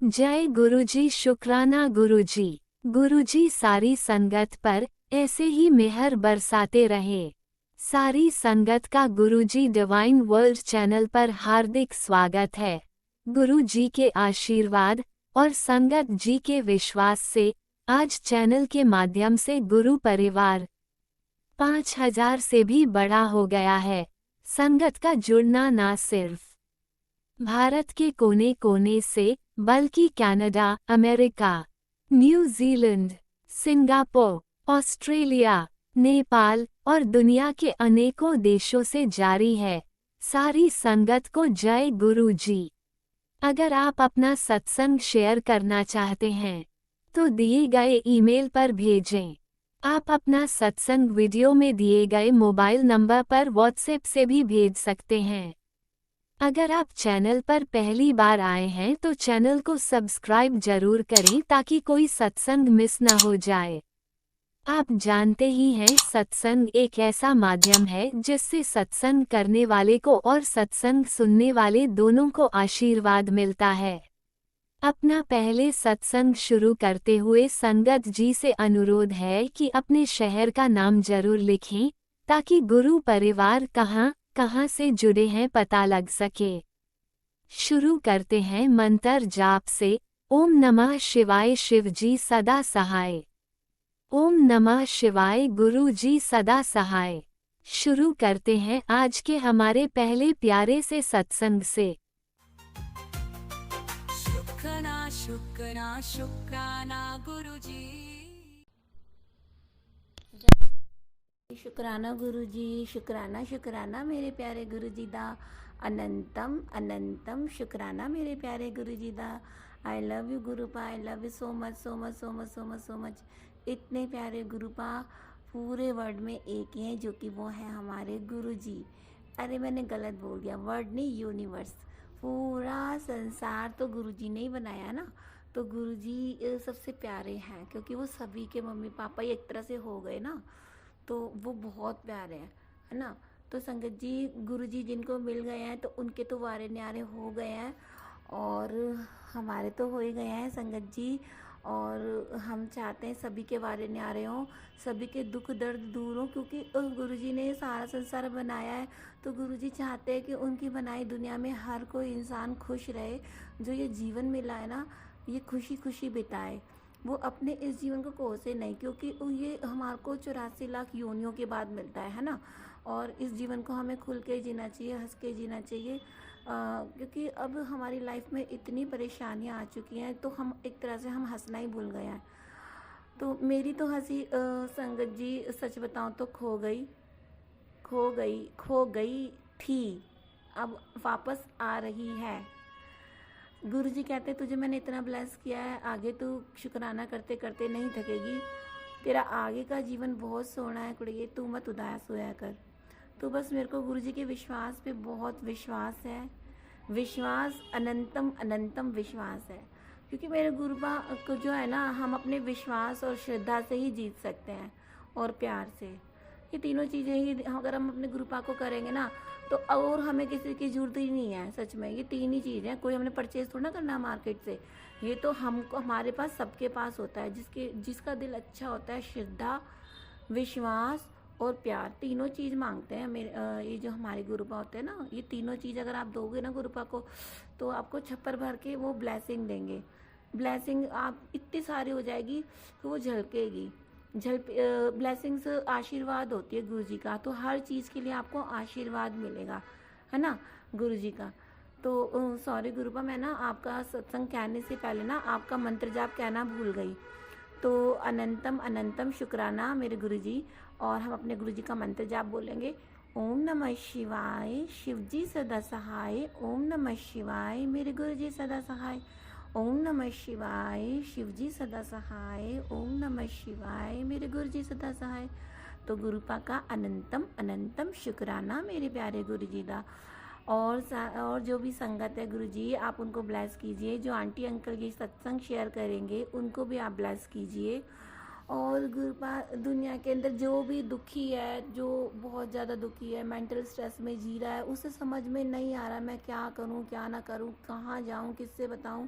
जय गुरुजी। शुक्राना गुरुजी। गुरुजी सारी संगत पर ऐसे ही मेहर बरसाते रहे। सारी संगत का गुरुजी डिवाइन वर्ल्ड चैनल पर हार्दिक स्वागत है। गुरुजी के आशीर्वाद और संगत जी के विश्वास से आज चैनल के माध्यम से गुरु परिवार 5000 से भी बड़ा हो गया है। संगत का जुड़ना ना सिर्फ भारत के कोने कोने से बल्कि Canada, America, New Zealand, Singapore, Australia, Nepal और दुनिया के अनेकों देशों से जारी है। सारी संगत को जय गुरु जी। अगर आप अपना सत्संग शेयर करना चाहते हैं तो दिए गए ईमेल पर भेजें। आप अपना सत्संग वीडियो में दिए गए मोबाइल नंबर पर व्हाट्सएप से भी भेज सकते हैं। अगर आप चैनल पर पहली बार आए हैं तो चैनल को सब्सक्राइब जरूर करें ताकि कोई सत्संग मिस न हो जाए। आप जानते ही हैं सत्संग एक ऐसा माध्यम है जिससे सत्संग करने वाले को और सत्संग सुनने वाले दोनों को आशीर्वाद मिलता है। अपना पहले सत्संग शुरू करते हुए संगत जी से अनुरोध है कि अपने शहर का नाम जरूर लिखें ताकि गुरु परिवार कहाँ से जुड़े हैं पता लग सके। शुरू करते हैं मंत्र जाप से। ओम नमः शिवाय शिव जी सदा सहाय। ओम नमः शिवाय गुरु जी सदा सहाय। शुरू करते हैं आज के हमारे पहले प्यारे से सत्संग से। शुक्राना शुक्राना शुक्राना गुरुजी। शुक्राना गुरु जी। शुक्राना शुक्राना मेरे प्यारे गुरु जी दा। अनंतम अनंतम शुक्राना मेरे प्यारे गुरु जी दा। I love you गुरुपा। I love you so much so much so much so much so much. इतने प्यारे गुरुपा पूरे वर्ल्ड में एक ही हैं जो कि वो हैं हमारे गुरु जी। अरे मैंने गलत बोल दिया, वर्ल्ड नहीं यूनिवर्स। पूरा संसार तो गुरु जी ने ही बनाया ना। तो गुरु जी सबसे प्यारे हैं क्योंकि वो सभी के मम्मी पापा ही एक तरह से हो गए ना। तो वो बहुत प्यारे हैं, है ना। तो संगत जी गुरु जी जिनको मिल गए हैं तो उनके तो वारे न्यारे हो गए हैं और हमारे तो हो ही गए हैं संगत जी। और हम चाहते हैं सभी के वारे न्यारे हों, सभी के दुख दर्द दूर हों क्योंकि गुरु जी ने सारा संसार बनाया है। तो गुरु जी चाहते हैं कि उनकी बनाई दुनिया में हर कोई इंसान खुश रहे। जो ये जीवन मिला है ना, ये खुशी खुशी बिताए। वो अपने इस जीवन को कोसे नहीं क्योंकि ये हमारे को 84 लाख योनियों के बाद मिलता है ना। और इस जीवन को हमें खुल के जीना चाहिए, हंस के जीना चाहिए। क्योंकि अब हमारी लाइफ में इतनी परेशानियां आ चुकी हैं तो हम एक तरह से हम हंसना ही भूल गए हैं। तो मेरी तो हंसी संगत जी सच बताऊं तो खो गई थी, अब वापस आ रही है। गुरु जी कहते हैं तुझे मैंने इतना ब्लेस किया है, आगे तू शुक्राना करते करते नहीं थकेगी। तेरा आगे का जीवन बहुत सोना है कुड़िए, तू मत उदास होया कर। तो बस मेरे को गुरु जी के विश्वास पे बहुत विश्वास है। विश्वास अनंतम अनंतम विश्वास है क्योंकि मेरे गुरुबा को जो है ना, हम अपने विश्वास और श्रद्धा से ही जीत सकते हैं और प्यार से। ये तीनों चीज़ें ही अगर हम अपने गुरुपा को करेंगे ना तो और हमें किसी की जरूरत ही नहीं है। सच में ये तीन ही चीज़ हैं, कोई हमने परचेज थोड़ा ना करना मार्केट से। ये तो हमको हमारे पास सबके पास होता है, जिसका दिल अच्छा होता है। श्रद्धा, विश्वास और प्यार, तीनों चीज़ मांगते हैं मेरे ये जो हमारे गुरुपा होते हैं ना। ये तीनों चीज़ अगर आप दोगे ना गुरुपा को तो आपको छप्पर भर के वो ब्लेसिंग देंगे। ब्लेसिंग आप इतनी सारी हो जाएगी कि वो झलकेगी। ब्लेसिंग्स आशीर्वाद होती है गुरु जी का। तो हर चीज़ के लिए आपको आशीर्वाद मिलेगा, है ना, गुरु जी का। तो सॉरी गुरुपा, मैं ना आपका सत्संग कहने से पहले ना आपका मंत्र जाप कहना भूल गई। तो अनंतम अनंतम शुक्राना मेरे गुरु जी। और हम अपने गुरु जी का मंत्र जाप बोलेंगे। ओम नमः शिवाय, शिव जी सदा सहाय। ओम नमः शिवाय मेरे गुरु जी सदा सहाय। ओम नमः शिवाय, शिव जी सदा सहाय। ओम नमः शिवाय मेरे गुरु जी सदा सहाय। तो गुरुपा का अनंतम अनंतम शुक्राना मेरे प्यारे गुरु जी दा। और जो भी संगत है गुरु जी, आप उनको ब्लेस कीजिए। जो आंटी अंकल ये सत्संग शेयर करेंगे उनको भी आप ब्लेस कीजिए। और गुरुपा दुनिया के अंदर जो भी दुखी है, जो बहुत ज़्यादा दुखी है, मेंटल स्ट्रेस में जी रहा है, उसे समझ में नहीं आ रहा मैं क्या करूं क्या ना करूं, कहाँ जाऊं, किससे बताऊं।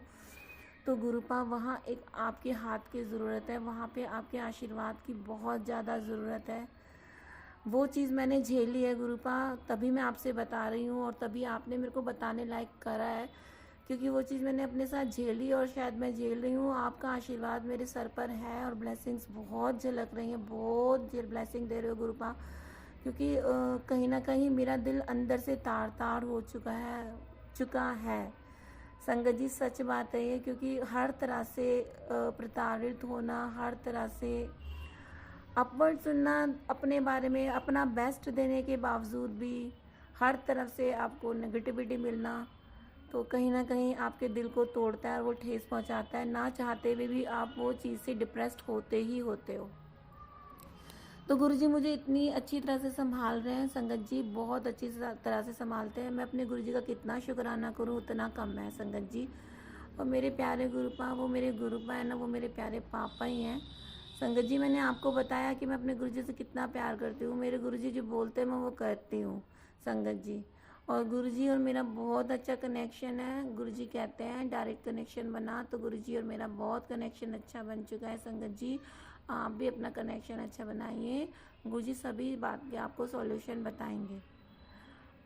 तो गुरुपा वहाँ एक आपके हाथ की ज़रूरत है, वहाँ पे आपके आशीर्वाद की बहुत ज़्यादा ज़रूरत है। वो चीज़ मैंने झेली है गुरुपा, तभी मैं आपसे बता रही हूँ और तभी आपने मेरे को बताने लायक करा है, क्योंकि वो चीज़ मैंने अपने साथ झेली और शायद मैं झेल रही हूँ। आपका आशीर्वाद मेरे सर पर है और ब्लेसिंग्स बहुत झलक रही हैं, बहुत ब्लेसिंग दे रहे हो गुरुपा, क्योंकि कहीं ना कहीं मेरा दिल अंदर से तार तार हो चुका है संगत जी, सच बात है ये, क्योंकि हर तरह से प्रताड़ित होना, हर तरह से अपवर्ड सुनना, अपने बारे में अपना बेस्ट देने के बावजूद भी हर तरफ से आपको नेगेटिविटी मिलना, तो कहीं ना कहीं आपके दिल को तोड़ता है और वो ठेस पहुंचाता है। ना चाहते हुए भी आप वो चीज़ से डिप्रेस्ड होते ही होते हो। तो गुरुजी मुझे इतनी अच्छी तरह से संभाल रहे हैं संगत जी, बहुत अच्छी तरह से संभालते हैं। मैं अपने गुरुजी का कितना शुक्राना करूं उतना कम है संगत जी। और मेरे प्यारे गुरुपा, वो मेरे गुरुपा है ना, वो मेरे प्यारे पापा ही हैं संगत जी। मैंने आपको बताया कि मैं अपने गुरुजी से कितना प्यार करती हूँ। मेरे गुरुजी जो बोलते हैं मैं वो करती हूँ संगत जी। और गुरुजी और मेरा बहुत अच्छा कनेक्शन है। गुरुजी कहते हैं डायरेक्ट कनेक्शन बना, तो गुरुजी और मेरा बहुत कनेक्शन अच्छा बन चुका है संगत जी। आप भी अपना कनेक्शन अच्छा बनाइए, गुरुजी सभी बात के आपको सॉल्यूशन बताएंगे।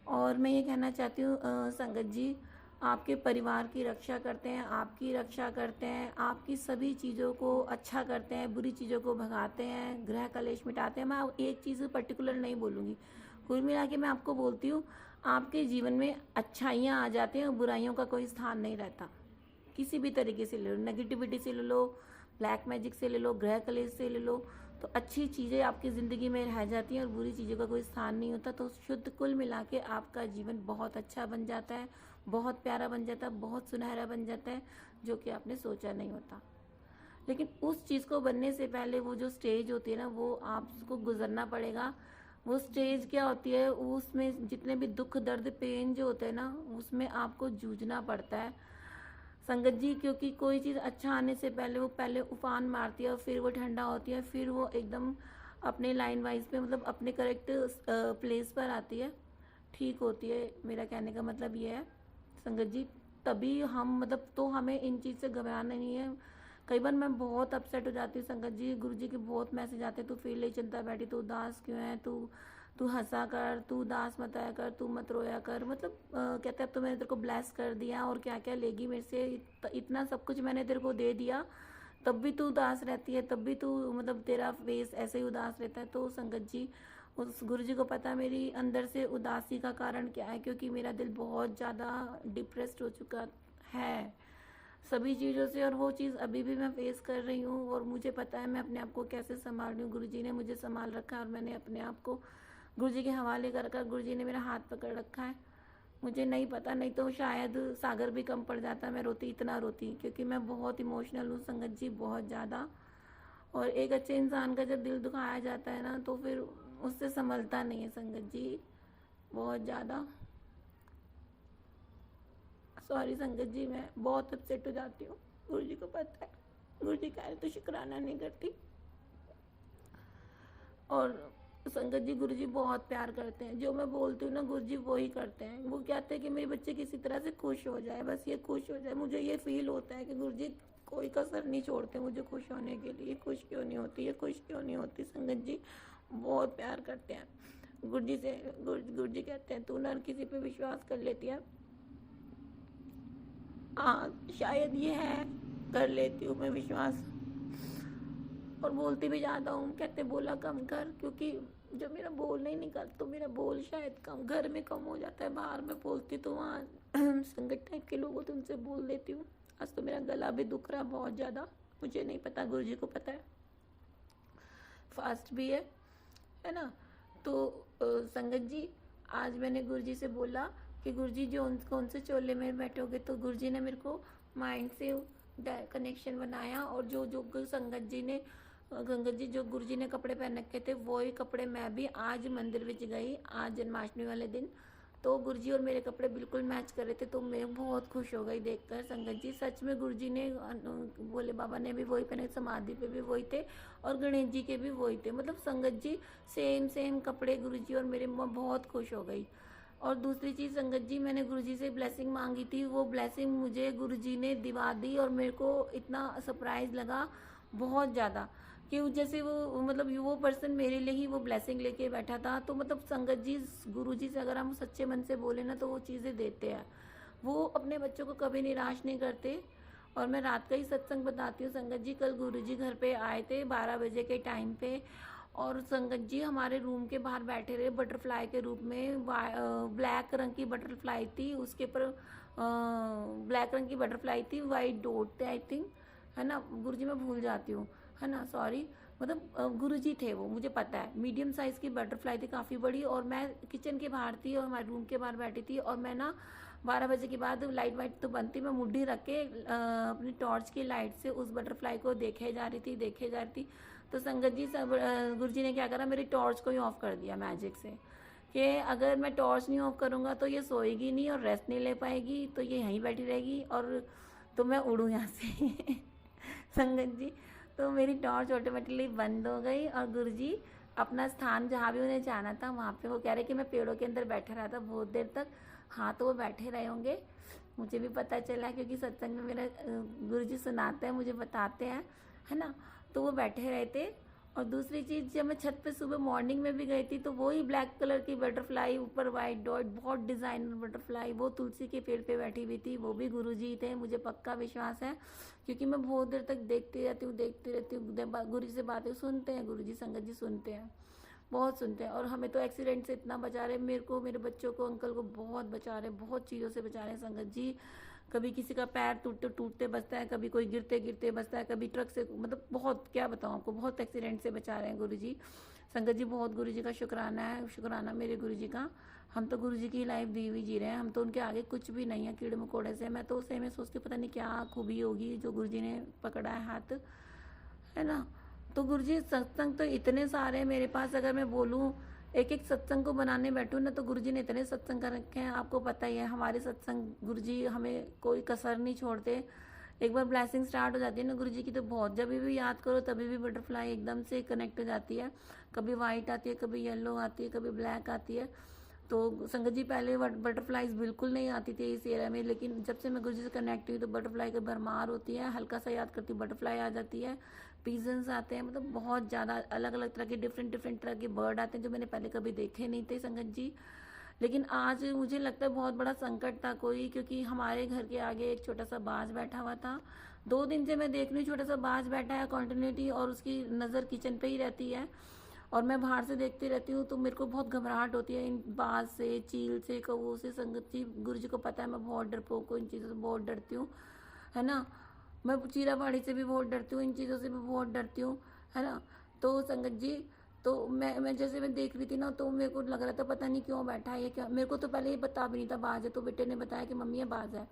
और मैं ये कहना चाहती हूँ संगत जी, आपके परिवार की रक्षा करते हैं, आपकी रक्षा करते हैं, आपकी सभी चीज़ों को अच्छा करते हैं, बुरी चीज़ों को भगाते हैं, ग्रह कलेश मिटाते हैं। मैं एक चीज़ पर्टिकुलर नहीं बोलूँगी, कुल मिला के मैं आपको बोलती हूँ, आपके जीवन में अच्छाइयाँ आ जाती हैं और बुराइयों का कोई स्थान नहीं रहता। किसी भी तरीके से ले लो, नेगेटिविटी से ले लो, ब्लैक मैजिक से ले लो, ग्रह कलेश से ले लो, तो अच्छी चीज़ें आपकी ज़िंदगी में रह जाती हैं और बुरी चीज़ों का कोई स्थान नहीं होता। तो शुद्ध कुल मिला के आपका जीवन बहुत अच्छा बन जाता है, बहुत प्यारा बन जाता है, बहुत सुनहरा बन जाता है, जो कि आपने सोचा नहीं होता। लेकिन उस चीज़ को बनने से पहले वो जो स्टेज होती है ना, वो आपको गुजरना पड़ेगा। वो स्टेज क्या होती है, उसमें जितने भी दुख दर्द पेन जो होते हैं ना, उसमें आपको जूझना पड़ता है संगत जी, क्योंकि कोई चीज़ अच्छा आने से पहले वो पहले उफान मारती है और फिर वो ठंडा होती है, फिर वो एकदम अपने लाइन वाइज पे, मतलब अपने करेक्ट प्लेस पर आती है, ठीक होती है। मेरा कहने का मतलब ये है संगत जी, तभी हम मतलब, तो हमें इन चीज़ से घबराना नहीं है। कई बार मैं बहुत अपसेट हो जाती हूँ संगत जी, गुरुजी के बहुत मैसेज आते हैं, तू फील नहीं चिंता बैठी, तू उदास क्यों है, तू हंसा कर, तू उदास मत आया कर, तू मत रोया कर। मतलब कहते अब तो मैंने तेरे को ब्लेस कर दिया और क्या क्या लेगी मेरे से, इतना सब कुछ मैंने तेरे को दे दिया, तब भी तू उदास रहती है, तब भी तू मतलब तेरा फेस ऐसे ही उदास रहता है। तो संगत जी, उस गुरुजी को पता है मेरी अंदर से उदासी का कारण क्या है, क्योंकि मेरा दिल बहुत ज़्यादा डिप्रेस्ड हो चुका है सभी चीज़ों से, और वो चीज़ अभी भी मैं फेस कर रही हूँ और मुझे पता है मैं अपने आप को कैसे संभाल रही हूँ। गुरुजी ने मुझे संभाल रखा है और मैंने अपने आप को गुरुजी के हवाले कर रखा। गुरुजी ने मेरा हाथ पकड़ रखा है। मुझे नहीं पता, नहीं तो शायद सागर भी कम पड़ जाता, मैं रोती, इतना रोती, क्योंकि मैं बहुत इमोशनल हूँ संगत जी, बहुत ज़्यादा। और एक अच्छे इंसान का जब दिल दुखाया जाता है ना, तो फिर उससे संभलता नहीं है संगत जी, बहुत ज़्यादा। सॉरी संगत जी, मैं बहुत अपसेट हो जाती हूँ, गुरुजी को पता है। गुरुजी कह रहे तो शुक्राना नहीं करती। और संगत जी, गुरुजी बहुत प्यार करते हैं, जो मैं बोलती हूँ ना गुरुजी वो ही करते हैं। वो कहते हैं कि मेरे बच्चे किसी तरह से खुश हो जाए, बस ये खुश हो जाए। मुझे ये फील होता है कि गुरुजी कोई कसर नहीं छोड़ते मुझे खुश होने के लिए। खुश क्यों नहीं होती, ये खुश क्यों नहीं होती। संगत जी बहुत प्यार करते हैं गुरुजी से। गुरुजी कहते हैं तू ना किसी पे विश्वास कर लेती है। हाँ, शायद ये है, कर लेती हूँ मैं विश्वास, और बोलती भी ज़्यादा हूँ। कहते बोला कम कर, क्योंकि जब मेरा बोल नहीं निकल तो मेरा बोल शायद कम घर में कम हो जाता है, बाहर में बोलती तो वहाँ संगत टाइप के लोगों तो उनसे बोल देती हूँ। आज तो मेरा गला भी दुख रहा बहुत ज़्यादा, मुझे नहीं पता, गुरुजी को पता है। फास्ट भी है ना। तो संगत जी, आज मैंने गुरुजी से बोला कि गुरुजी जो कौन से चोले में बैठोगे, तो गुरुजी ने मेरे को माइंड से कनेक्शन बनाया, और जो संगत जी ने गंगत जी जो गुरुजी ने कपड़े पहन रखे थे, वही कपड़े मैं भी आज मंदिर विच गई, आज जन्माष्टमी वाले दिन, तो गुरुजी और मेरे कपड़े बिल्कुल मैच कर रहे थे। तो मैं बहुत खुश हो गई देखकर संगत जी। सच में गुरुजी ने, भोले बाबा ने भी वही पहने, समाधि पे भी वही थे, और गणेश जी के भी वही थे। मतलब संगत जी सेम कपड़े गुरुजी और मेरे, मैं बहुत खुश हो गई। और दूसरी चीज़ संगत जी, मैंने गुरुजी से ब्लेसिंग मांगी थी, वो ब्लेसिंग मुझे गुरुजी ने दिवा दी और मेरे को इतना सरप्राइज़ लगा बहुत ज़्यादा कि जैसे वो मतलब वो पर्सन मेरे लिए ही वो ब्लेसिंग लेके बैठा था। तो मतलब संगत जी, गुरुजी से अगर हम सच्चे मन से बोले ना तो वो चीज़ें देते हैं। वो अपने बच्चों को कभी निराश नहीं करते। और मैं रात का ही सत्संग बताती हूँ संगत जी। कल गुरुजी घर पे आए थे 12 बजे के टाइम पे, और संगत जी हमारे रूम के बाहर बैठे रहे बटरफ्लाई के रूप में। ब्लैक रंग की बटरफ्लाई थी, उसके ऊपर ब्लैक रंग की बटरफ्लाई थी, वाइट डॉट थे आई थिंक, है ना गुरुजी, मैं भूल जाती हूँ, है ना, सॉरी। मतलब गुरुजी थे वो, मुझे पता है। मीडियम साइज़ की बटरफ्लाई थी, काफ़ी बड़ी। और मैं किचन के बाहर थी और हमारे रूम के बाहर बैठी थी, और मैं ना 12 बजे के बाद लाइट वाइट तो बंद थी, मैं मुड्ढी रख के अपनी टॉर्च की लाइट से उस बटरफ्लाई को देखे जा रही थी। तो संगत जी सब गुरुजी ने क्या करा, मेरी टॉर्च को ही ऑफ कर दिया मैजिक से, कि अगर मैं टॉर्च नहीं ऑफ करूँगा तो ये सोएगी नहीं और रेस्ट नहीं ले पाएगी, तो ये यहीं बैठी रहेगी और तो मैं उड़ूँ यहाँ से। संगत जी, तो मेरी टॉर्च ऑटोमेटिकली बंद हो गई और गुरुजी अपना स्थान जहाँ भी उन्हें जाना था वहाँ पे, वो कह रहे कि मैं पेड़ों के अंदर बैठा रहा था बहुत देर तक। हाँ, तो वो बैठे रहे होंगे, मुझे भी पता चला, क्योंकि सत्संग में मेरा गुरुजी सुनाते हैं, मुझे बताते हैं, है ना। तो वो बैठे रहे थे। और दूसरी चीज़, जब मैं छत पे सुबह मॉर्निंग में भी गई थी तो वही ब्लैक कलर की बटरफ्लाई, ऊपर वाइट डॉट, बहुत डिज़ाइनर बटरफ्लाई, वो तुलसी के पेड़ पे बैठी हुई थी, वो भी गुरुजी थे, मुझे पक्का विश्वास है, क्योंकि मैं बहुत देर तक देखती रहती हूँ। गुरुजी से बातें सुनते हैं गुरुजी, संगत जी सुनते हैं, बहुत सुनते हैं। और हमें तो एक्सीडेंट से इतना बचा रहे, मेरे को, मेरे बच्चों को, अंकल को बहुत बचा रहे, बहुत चीज़ों से बचा रहे हैं संगत जी। कभी किसी का पैर टूटते टूटते बचता है, कभी कोई गिरते गिरते बचता है, कभी ट्रक से, मतलब बहुत, क्या बताऊँ आपको, बहुत एक्सीडेंट से बचा रहे हैं गुरुजी। संगत जी, बहुत गुरुजी का शुक्राना है, शुक्राना मेरे गुरुजी का। हम तो गुरुजी की लाइफ दी हुई जी रहे हैं, हम तो उनके आगे कुछ भी नहीं है, कीड़े मकोड़े से। मैं तो उसे में सोचती पता नहीं क्या खूबी होगी जो गुरुजी ने पकड़ा है हाथ, है ना। तो गुरुजी सत्संग तो इतने सारे हैं मेरे पास, अगर मैं बोलूँ एक एक सत्संग को बनाने बैठूँ ना तो गुरुजी ने इतने सत्संग कर रखे हैं, आपको पता ही है हमारे सत्संग, गुरुजी हमें कोई कसर नहीं छोड़ते। एक बार ब्लेसिंग स्टार्ट हो जाती है ना गुरुजी की, तो बहुत, जब भी याद करो तभी भी बटरफ्लाई एकदम से कनेक्ट हो जाती है। कभी वाइट आती है, कभी येलो आती है, कभी ब्लैक आती है। तो संगत जी, पहले बटरफ्लाईज बिल्कुल नहीं आती थी इस एरिया में, लेकिन जब से मैं गुरुजी से कनेक्ट हुई तो बटरफ्लाई की भरमार होती है। हल्का सा याद करती हूँ, बटरफ्लाई आ जाती है, पीजन्स आते हैं, मतलब बहुत ज़्यादा अलग अलग तरह के, डिफरेंट डिफरेंट तरह के बर्ड आते हैं जो मैंने पहले कभी देखे नहीं थे संगत जी। लेकिन आज मुझे लगता है बहुत बड़ा संकट था कोई, क्योंकि हमारे घर के आगे एक छोटा सा बाज बैठा हुआ था। 2 दिन से मैं देख रही हूँ छोटा सा बाज बैठा है कॉन्टिन्यूटी, और उसकी नज़र किचन पे ही रहती है और मैं बाहर से देखती रहती हूँ। तो मेरे को बहुत घबराहट होती है इन बाज से, चील से, कौवों से। संगत जी, गुरुजी को पता है मैं बहुत डरपोक हूँ, इन चीज़ों से बहुत डरती हूँ, है ना। मैं चीरा फाड़ी से भी बहुत डरती हूँ, इन चीज़ों से भी बहुत डरती हूँ, है ना। तो संगत जी, तो मैं जैसे मैं देख रही थी ना तो मेरे को लग रहा था पता नहीं क्यों बैठा है ये, क्या, मेरे को तो पहले ये पता भी नहीं था बाज है। तो बेटे ने बताया कि मम्मी ये बाज है।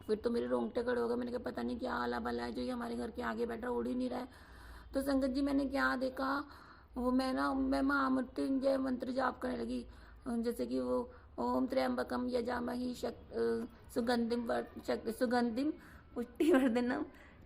फिर तो मेरे रोंगटे खड़े हो गए, मैंने कहा पता नहीं क्या आला बला है जो ये हमारे घर के आगे बैठा, उड़ ही नहीं रहा है। तो संगत जी, मैंने क्या देखा, वो मैं महामृत्युंजय मंत्र जाप करने लगी, जैसे कि वो ओम त्र्यंबकम यजामहि सुगंधिम पुष्टिवर्धनम,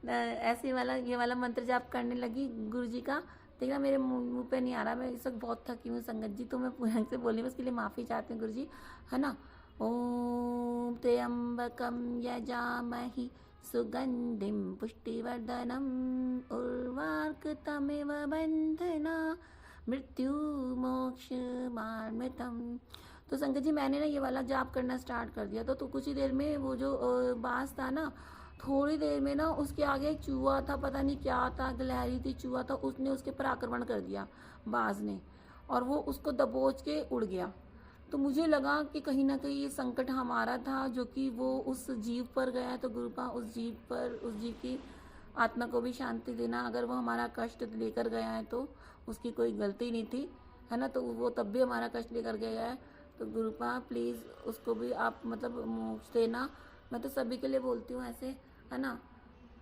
ऐसे वाला ये वाला मंत्र जाप करने लगी गुरुजी का। देखना मेरे मुंह पे नहीं आ रहा, मैं इस वक्त बहुत थकी हूँ संगत जी, तो मैं पूर्ण से बोली, उसके लिए माफ़ी चाहती हूँ गुरुजी, है ना। ओम त्र्यंबकम यजामहि सुगंधिम पुष्टिवर्धनम उर्वारुकमिव बंधना मृत्यु मोक्ष मार्मितम। तो संगत जी, मैंने ना ये वाला जाप करना स्टार्ट कर दिया तो कुछ ही देर में वो जो बांस था ना, थोड़ी देर में ना उसके आगे एक चूहा था, पता नहीं क्या था, गिलहरी थी, चूहा था, उसने उसके पर आक्रमण कर दिया बाज ने, और वो उसको दबोच के उड़ गया। तो मुझे लगा कि कहीं ना कहीं ये संकट हमारा था, जो कि वो उस जीव पर गया है, तो गुरुपा उस जीव पर, उस जीव की आत्मा को भी शांति देना। अगर वो हमारा कष्ट लेकर गया है तो उसकी कोई गलती नहीं थी, है ना, तो वो तब भी हमारा कष्ट लेकर गया है। तो गुरुपा प्लीज़ उसको भी आप मतलब मोक्ष देना। मैं तो सभी के लिए बोलती हूँ ऐसे, है ना।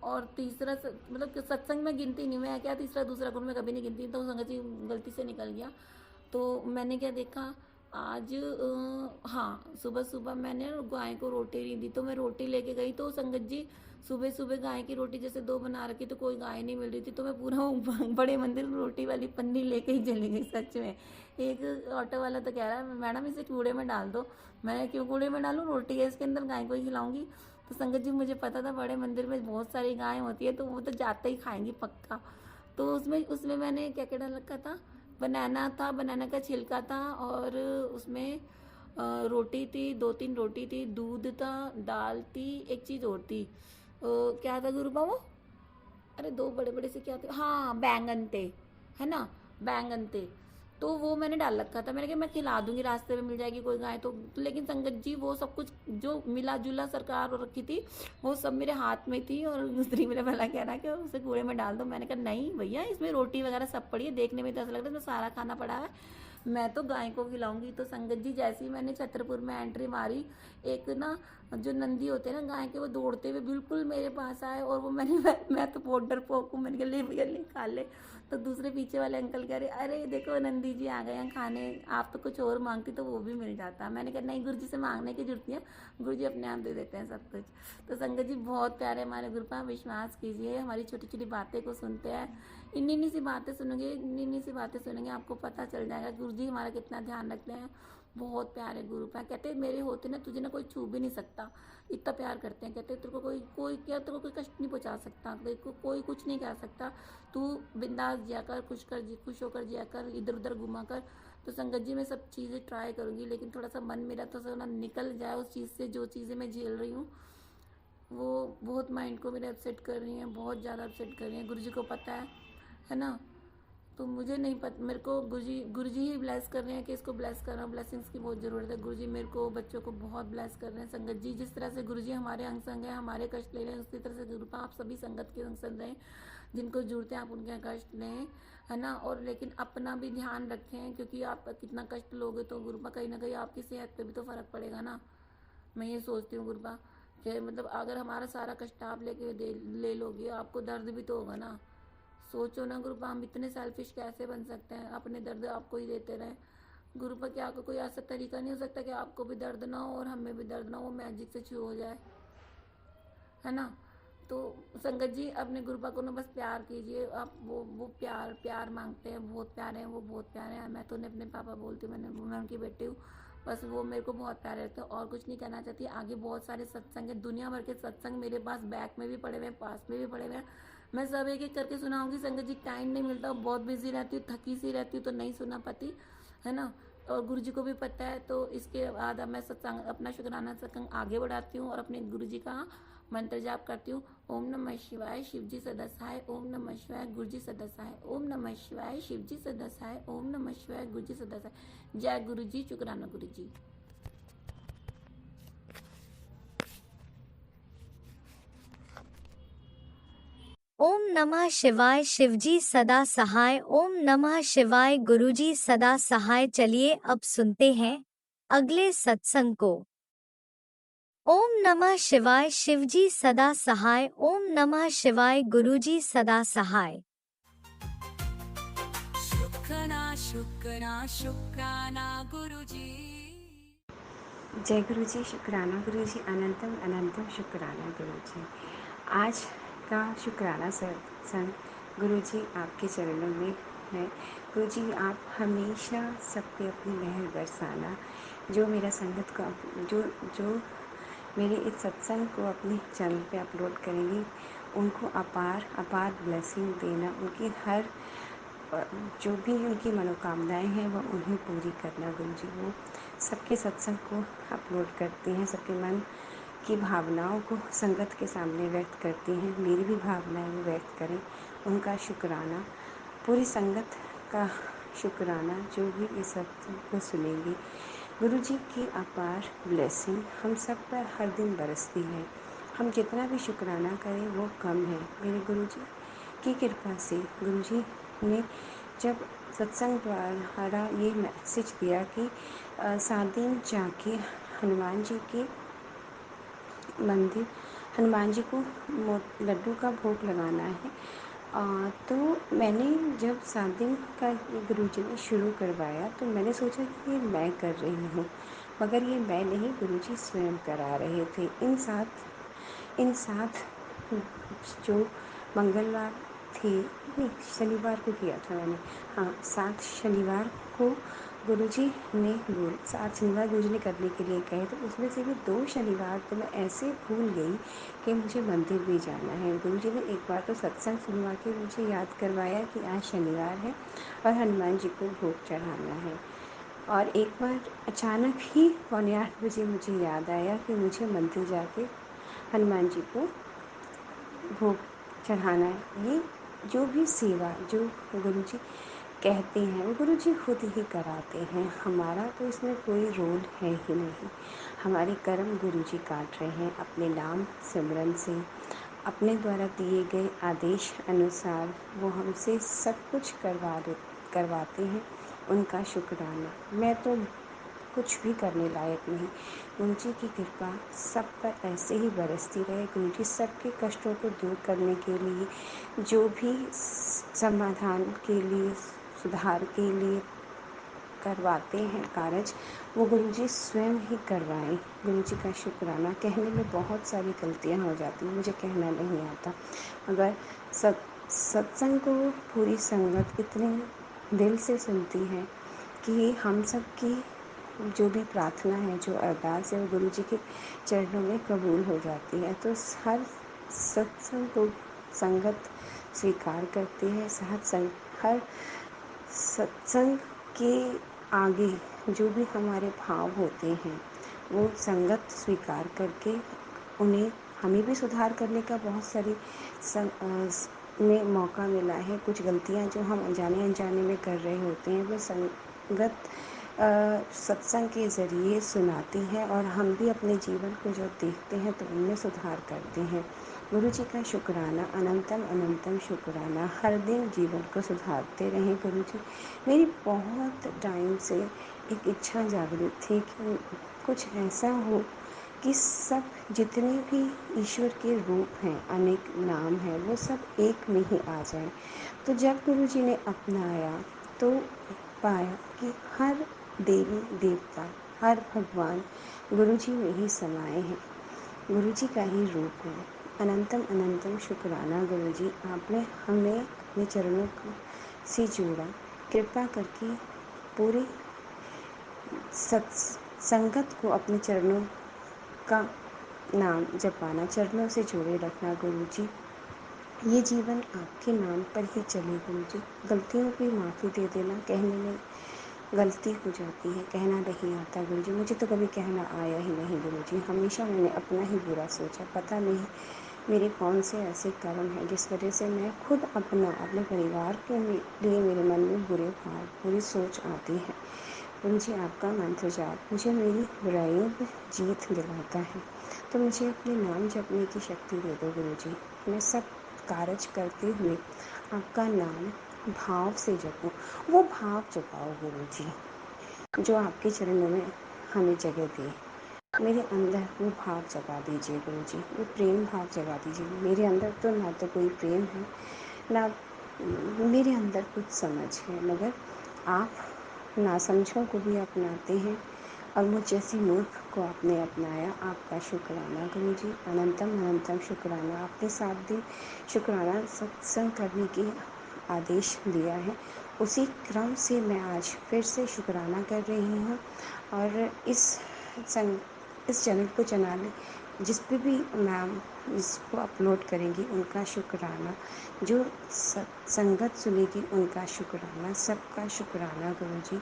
और तीसरा मतलब कि सत्संग में गिनती नहीं, मैं क्या तीसरा दूसरा गुण में कभी नहीं गिनती, तो संगत जी गलती से निकल गया। तो मैंने क्या देखा आज, हाँ, सुबह सुबह मैंने गाय को रोटी नहीं दी, तो मैं रोटी लेके गई तो संगत जी सुबह सुबह गाय की रोटी जैसे 2 बना रखी तो कोई गाय नहीं मिल रही थी, तो मैं पूरा बड़े मंदिर में रोटी वाली पन्नी लेके ही चली गई सच में। एक ऑटो वाला तो कह रहा है मैडम इसे कूड़े में डाल दो। मैंने क्यों कूड़े में डालूँ, रोटी है इसके अंदर, गाय को ही खिलाऊंगी। तो संगत जी मुझे पता था बड़े मंदिर में बहुत सारी गायें होती है तो वो तो जाते ही खाएंगी पक्का। तो उसमें उसमें मैंने क्या क्या डाल रखा था, बनाना था, बनाना का छिलका था, और उसमें रोटी थी, 2-3 रोटी थी, दूध था, दाल थी, एक चीज़ और थी। क्या था गुरुबा वो, अरे 2 बड़े बड़े से क्या थे, हाँ बैंगन थे, है ना, बैंगन थे। तो वो मैंने डाल रखा था, मैंने कहा मैं खिला दूंगी, रास्ते में मिल जाएगी कोई गाय तो। लेकिन संगत जी वो सब कुछ जो मिला जुला सरकार और रखी थी वो सब मेरे हाथ में थी, और दूसरी मेरा भला कह रहा है कि उसे कूड़े में डाल दो। मैंने कहा नहीं भैया, इसमें रोटी वगैरह सब पड़ी है, देखने में तो ऐसा लग रहा है इसमें सारा खाना पड़ा है, मैं तो गाय को खिलाऊंगी। तो संगत जी जैसे ही मैंने छतरपुर में एंट्री मारी, एक ना जो नंदी होते हैं ना गाय के, वो दौड़ते हुए बिल्कुल मेरे पास आए, और वो मैं तो बहुत डरपोक हूँ, मैंने कहा ले भैया ले खा ले। तो दूसरे पीछे वाले अंकल कह रहे अरे देखो नंदी जी आ गए हैं खाने, आप तो कुछ और मांगती तो वो भी मिल जाता। मैंने कहा नहीं गुरुजी से मांगने की जरूरत नहीं है, गुरुजी अपने आप दे देते हैं सब कुछ। तो संगत जी बहुत प्यारे हमारे गुरु पर विश्वास कीजिए, हमारी छोटी छोटी बातें को सुनते हैं, इन्नी इन्नी सी बातें सुनेंगे, इन्नी इन्नी सी बातें सुनेंगे, आपको पता चल जाएगा गुरुजी हमारा कितना ध्यान रखते हैं। बहुत प्यारे गुरु हैं, कहते हैं मेरे होते ना तुझे ना कोई छू भी नहीं सकता, इतना प्यार करते हैं। कहते हैं तेरे को कोई कोई क्या तेरे को कोई कष्ट नहीं पहुंचा सकता, तेरे को कोई कुछ नहीं कह सकता, तू बिंदास जिया कर, खुश होकर जिया कर, इधर उधर घुमा कर। तो संगत जी मैं सब चीज़ें ट्राई करूँगी, लेकिन थोड़ा सा मन मेरा तो ना निकल जाए उस चीज़ से, जो चीज़ें मैं झेल रही हूँ वो बहुत माइंड को मेरे अपसेट कर रही हैं, बहुत ज़्यादा अपसेट कर रही हैं, गुरुजी को पता है ना। तो मुझे नहीं पता, मेरे को गुरुजी ही ब्लेस कर रहे हैं कि इसको ब्लेस कर रहा हूँ, ब्लेसिंग्स की बहुत ज़रूरत है। गुरुजी मेरे को बच्चों को बहुत ब्लेस कर रहे हैं। संगत जी जिस तरह से गुरुजी हमारे अंग संग हैं, हमारे कष्ट ले रहे हैं, उसी तरह से गुरुपा आप सभी संगत के अंग संग रहें, जिनको जुड़ते हैं आप उनके कष्ट लें, है ना। और लेकिन अपना भी ध्यान रखें, क्योंकि आप कितना कष्ट लोगे तो गुरुपा कहीं ना कहीं आपकी सेहत पे भी तो फ़र्क पड़ेगा ना। मैं ये सोचती हूँ गुरुपा कि मतलब अगर हमारा सारा कष्ट आप लेके ले लोगे, आपको दर्द भी तो होगा ना। सोचो ना गुरुपा, हम इतने सेल्फिश कैसे बन सकते हैं, अपने दर्द आपको ही देते रहें। गुरुपा क्या कोई ऐसा तरीका नहीं हो सकता कि आपको भी दर्द ना हो और हमें भी दर्द ना हो, मैजिक से छू हो जाए, है ना। तो संगत जी अपने गुरुपा को ना बस प्यार कीजिए आप, वो प्यार प्यार मांगते हैं, बहुत प्यारे हैं वो, बहुत प्यारे हैं। मैं तो उन्हें अपने पापा बोलती हूँ, मैं उनकी बेटी हूँ, बस वो मेरे को बहुत प्यारे रहते हैं, और कुछ नहीं कहना चाहती। आगे बहुत सारे सत्संग है, दुनिया भर के सत्संग मेरे पास बैक में भी पड़े हुए हैं, पास में भी पड़े हुए हैं, मैं सब एक एक करके सुनाऊंगी। संगत जी टाइम नहीं मिलता, बहुत बिजी रहती हूँ, थकी सी रहती हूँ, तो नहीं सुना पाती, है ना। और गुरु जी को भी पता है, तो इसके बाद अब मैं सत्संग अपना शुक्राना सत्संग आगे बढ़ाती हूँ और अपने गुरु जी का मंत्र जाप करती हूँ। ओम नमः शिवाय शिव जी सदस्याय, ओम नमः शिवाय गुरु जी सदस्याय, ओम नमः शिवाय शिव जी सदस्याय, ओम नमः शिवाय गुरु जी सदस्याय। जय गुरु जी, शुक्राना गुरु जी। ओम नमः शिवाय शिवजी सदा सहाय, ओम नमः शिवाय गुरुजी सदा सहाय। चलिए अब सुनते हैं अगले सत्संग को। ओम नमः शिवाय शिवजी सदा सहाय, ओम नमः शिवाय गुरुजी सदा सहाय। शुक्राना शुक्राना गुरुजी। जय गुरु जी, शुक्राना गुरु जी, अनंतम अनंतम शुक्राना गुरु जी। आज का शुक्राना सत्संग गुरु जी आपके चरणों में है। गुरु जी आप हमेशा सब पे अपनी मेहर बरसाना, जो मेरा संगत को जो जो मेरे इस सत्संग को अपने चैनल पे अपलोड करेंगी, उनको अपार अपार ब्लेसिंग देना, उनकी हर जो भी उनकी मनोकामनाएं हैं वो उन्हें पूरी करना। गुरु जी वो सबके सत्संग को अपलोड करते हैं, सबके मन की भावनाओं को संगत के सामने व्यक्त करती हैं, मेरी भी भावनाएं वो व्यक्त करें, उनका शुक्राना, पूरी संगत का शुक्राना जो भी इस सत्संग को सुनेंगी। गुरु जी की अपार ब्लेसिंग हम सब पर हर दिन बरसती है, हम जितना भी शुक्राना करें वो कम है। मेरे गुरु जी की कृपा से गुरु जी ने जब सत्संग द्वारा ये मैसेज दिया कि 7 दिन जाके हनुमान जी के मंदिर, हनुमान जी को लड्डू का भोग लगाना है, तो मैंने जब 7 दिन का गुरु जी ने शुरू करवाया तो मैंने सोचा कि ये मैं कर रही हूँ, मगर ये मैं नहीं, गुरु जी स्वयं करा रहे थे। इन सात जो मंगलवार थे, नहीं शनिवार को किया था मैंने, हाँ 7 शनिवार को गुरुजी ने 7 शनिवार गुरुजी ने करने के लिए कहे, तो उसमें से भी 2 शनिवार तो मैं ऐसे भूल गई कि मुझे मंदिर भी जाना है। गुरुजी ने एक बार तो सत्संग सुनवा के मुझे याद करवाया कि आज शनिवार है और हनुमान जी को भोग चढ़ाना है। और एक बार अचानक ही 7:45 बजे मुझे याद आया कि मुझे मंदिर जाके हनुमान जी को भोग चढ़ाना है। ये जो भी सेवा जो गुरुजी कहते हैं वो गुरुजी खुद ही कराते हैं, हमारा तो इसमें कोई रोल है ही नहीं। हमारे कर्म गुरुजी काट रहे हैं अपने नाम सिमरन से, अपने द्वारा दिए गए आदेश अनुसार वो हमसे सब कुछ करवाते हैं। उनका शुक्राना, मैं तो कुछ भी करने लायक नहीं। गुरुजी की कृपा सब पर ऐसे ही बरसती रहे। गुरुजी सबके कष्टों को दूर करने के लिए, जो भी समाधान के लिए, सुधार के लिए करवाते हैं कार्य, वो गुरुजी स्वयं ही करवाएं। गुरुजी का शुक्राना कहने में बहुत सारी गलतियां हो जाती हैं, मुझे कहना नहीं आता, मगर सत्संग को पूरी संगत इतने दिल से सुनती है कि हम सब की जो भी प्रार्थना है, जो अरदास है, वो गुरुजी के चरणों में कबूल हो जाती है। तो हर सत्संग को संगत स्वीकार करती है। हर सत्संग के आगे जो भी हमारे भाव होते हैं वो संगत स्वीकार करके उन्हें हमें भी सुधार करने का बहुत सारी में मौका मिला है। कुछ गलतियां जो हम अनजाने में कर रहे होते हैं वो संगत सत्संग के ज़रिए सुनाती है और हम भी अपने जीवन को जब देखते हैं तो उनमें सुधार करते हैं। गुरु जी का शुक्राना, अनंतम अनंतम शुक्राना, हर दिन जीवन को सुधारते रहें गुरु जी। मेरी बहुत टाइम से एक इच्छा जागृत थी कि कुछ ऐसा हो कि सब जितने भी ईश्वर के रूप हैं, अनेक नाम हैं, वो सब एक में ही आ जाए। तो जब गुरु जी ने अपनाया तो पाया कि हर देवी देवता, हर भगवान गुरु जी में ही समाये हैं, गुरु जी का ही रूप है। अनंतम अनंतम शुक्राना गुरु जी, आपने हमें अपने चरणों से जोड़ा। कृपा करके पूरे संगत को अपने चरणों का नाम जपाना, चरणों से जोड़े रखना गुरु जी। ये जीवन आपके नाम पर ही चले गुरु जी। गलतियों की माफ़ी दे देना, कहने में गलती हो जाती है, कहना नहीं आता गुरु जी। मुझे तो कभी कहना आया ही नहीं गुरु जी, हमेशा मैंने अपना ही बुरा सोचा। पता नहीं मेरे कौन से ऐसे कर्म हैं जिस वजह से मैं खुद अपने परिवार के लिए मेरे मन में बुरे भाव, बुरी सोच आती है। गुरु जी आपका मंत्र जाप मुझे मेरी बुराइयों पर जीत दिलाता है, तो मुझे अपने नाम जपने की शक्ति दे दो गुरु जी। मैं सब कार्य करते हुए आपका नाम भाव से जपूं। वो भाव जगाओ गुरु जी जो आपके चरणों में हमें जगह दे। मेरे अंदर वो भाव जगा दीजिए गुरु जी, वो प्रेम भाव जगा दीजिए। मेरे अंदर तो ना तो कोई प्रेम है, ना मेरे अंदर कुछ समझ है, मगर आप नासमझों को भी अपनाते हैं और मुझ जैसी मूर्ख को आपने अपनाया। आपका शुक्राना गुरु जी, अनंतम अनंतम शुक्राना। आपने 7 दिन शुक्राना सत्संग करने की आदेश दिया है, उसी क्रम से मैं आज फिर से शुक्राना कर रही हूँ। और इस चैनल को चलाने जिस पे भी मैम इसको अपलोड करेंगी उनका शुक्राना, जो संगत सुनेगी उनका शुक्राना, सबका शुक्राना गुरु जी।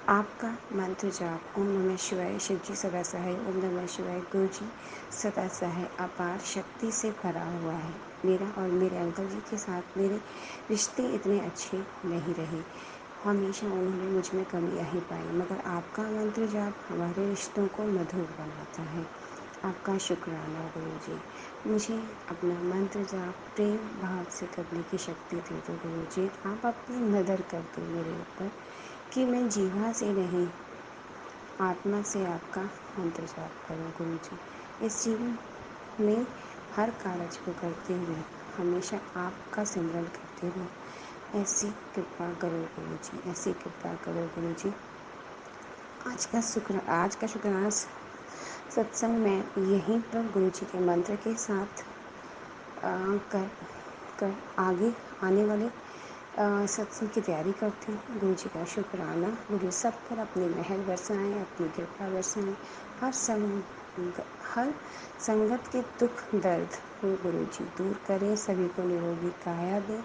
आपका मंत्र जाप ओम नमः शिवाय, शिव जी सदा सहाय, ओम नमः शिवाय, गुरु जी सदा सहाय अपार शक्ति से भरा हुआ है। मेरा और मेरे अंकल जी के साथ मेरे रिश्ते इतने अच्छे नहीं रहे, हमेशा उन्होंने मुझ में कमियां ही पाई, मगर आपका मंत्र जाप हमारे रिश्तों को मधुर बनाता है। आपका शुक्राना गुरु जी। मुझे अपना मंत्र जाप प्रेम भाव से करने की शक्ति दे दो गुरु जी। आप अपनी नज़र कर दो मेरे ऊपर कि मैं जीवा से नहीं आत्मा से आपका मंत्र जाप करूं गुरु जी। इस जीवन में हर कार्य को करते हुए हमेशा आपका सिमरन करते हुए ऐसी कृपा करो गुरु जी, ऐसी कृपा करो गुरु जी। आज का शुक्राना सत्संग मैं यहीं पर गुरु जी के मंत्र के साथ कर कर आगे आने वाले सत्संग की तैयारी करती हूँ। गुरु जी का शुक्राना। गुरु सब पर अपनी महर बरसाएँ, अपनी कृपा बरसाएँ। हर हर संगत के दुख दर्द को गुरु जी दूर करें, सभी को निरोगी काया दें,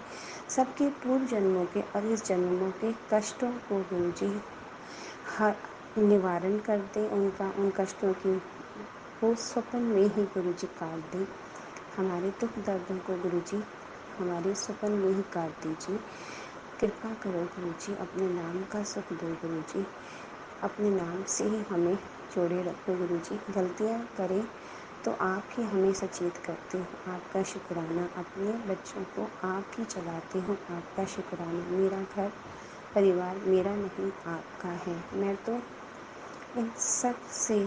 सबके पूर्व जन्मों के और इस जन्मों के कष्टों को गुरु जी हर निवारण कर दें, उन कष्टों की वो स्वप्न में ही गुरु जी काट दें। हमारे दुख दर्दों को गुरु जी हमारे स्वप्न में ही काट दीजिए। कृपा करो गुरु जी, अपने नाम का सुख दो गुरु जी, अपने नाम से ही हमें जोड़े रखो गुरु जी। गलतियाँ करें तो आप ही हमें सचेत करते हो। आपका शुक्राना। अपने बच्चों को आप ही चलाते हो। आपका शुक्राना। मेरा घर परिवार मेरा नहीं आपका है। मैं तो इन सब से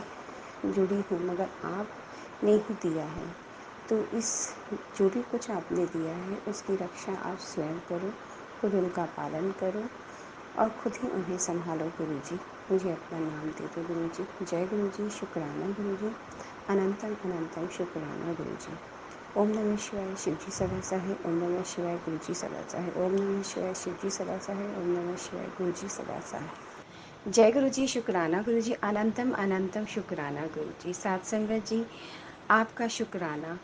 जुड़ी हूँ, मगर आपने ही दिया है। तो इस जो भी कुछ आपने दिया है उसकी रक्षा आप स्वयं करो, खुद उनका पालन करो और खुद ही उन्हें संभालो गुरु जी। मुझे अपना नाम दे दो गुरु जी। जय गुरु जी। शुक्राना गुरु जी। अनंतम अनंतम शुक्राना गुरु जी। ओम नमः शिवाय। शिव जी सदा सहाय। ओम नमः शिवाय। गुरु जी सदा सहाय। ओम नमः शिवाय। शिव जी सदा सहाय। ओम नमः शिवाय। गुरु जी सदा सहाय। जय गुरु जी। शुक्राना गुरु जी। अनंतम अनंतम शुक्राना गुरु जी। सात संगत जी, आपका शुक्राना।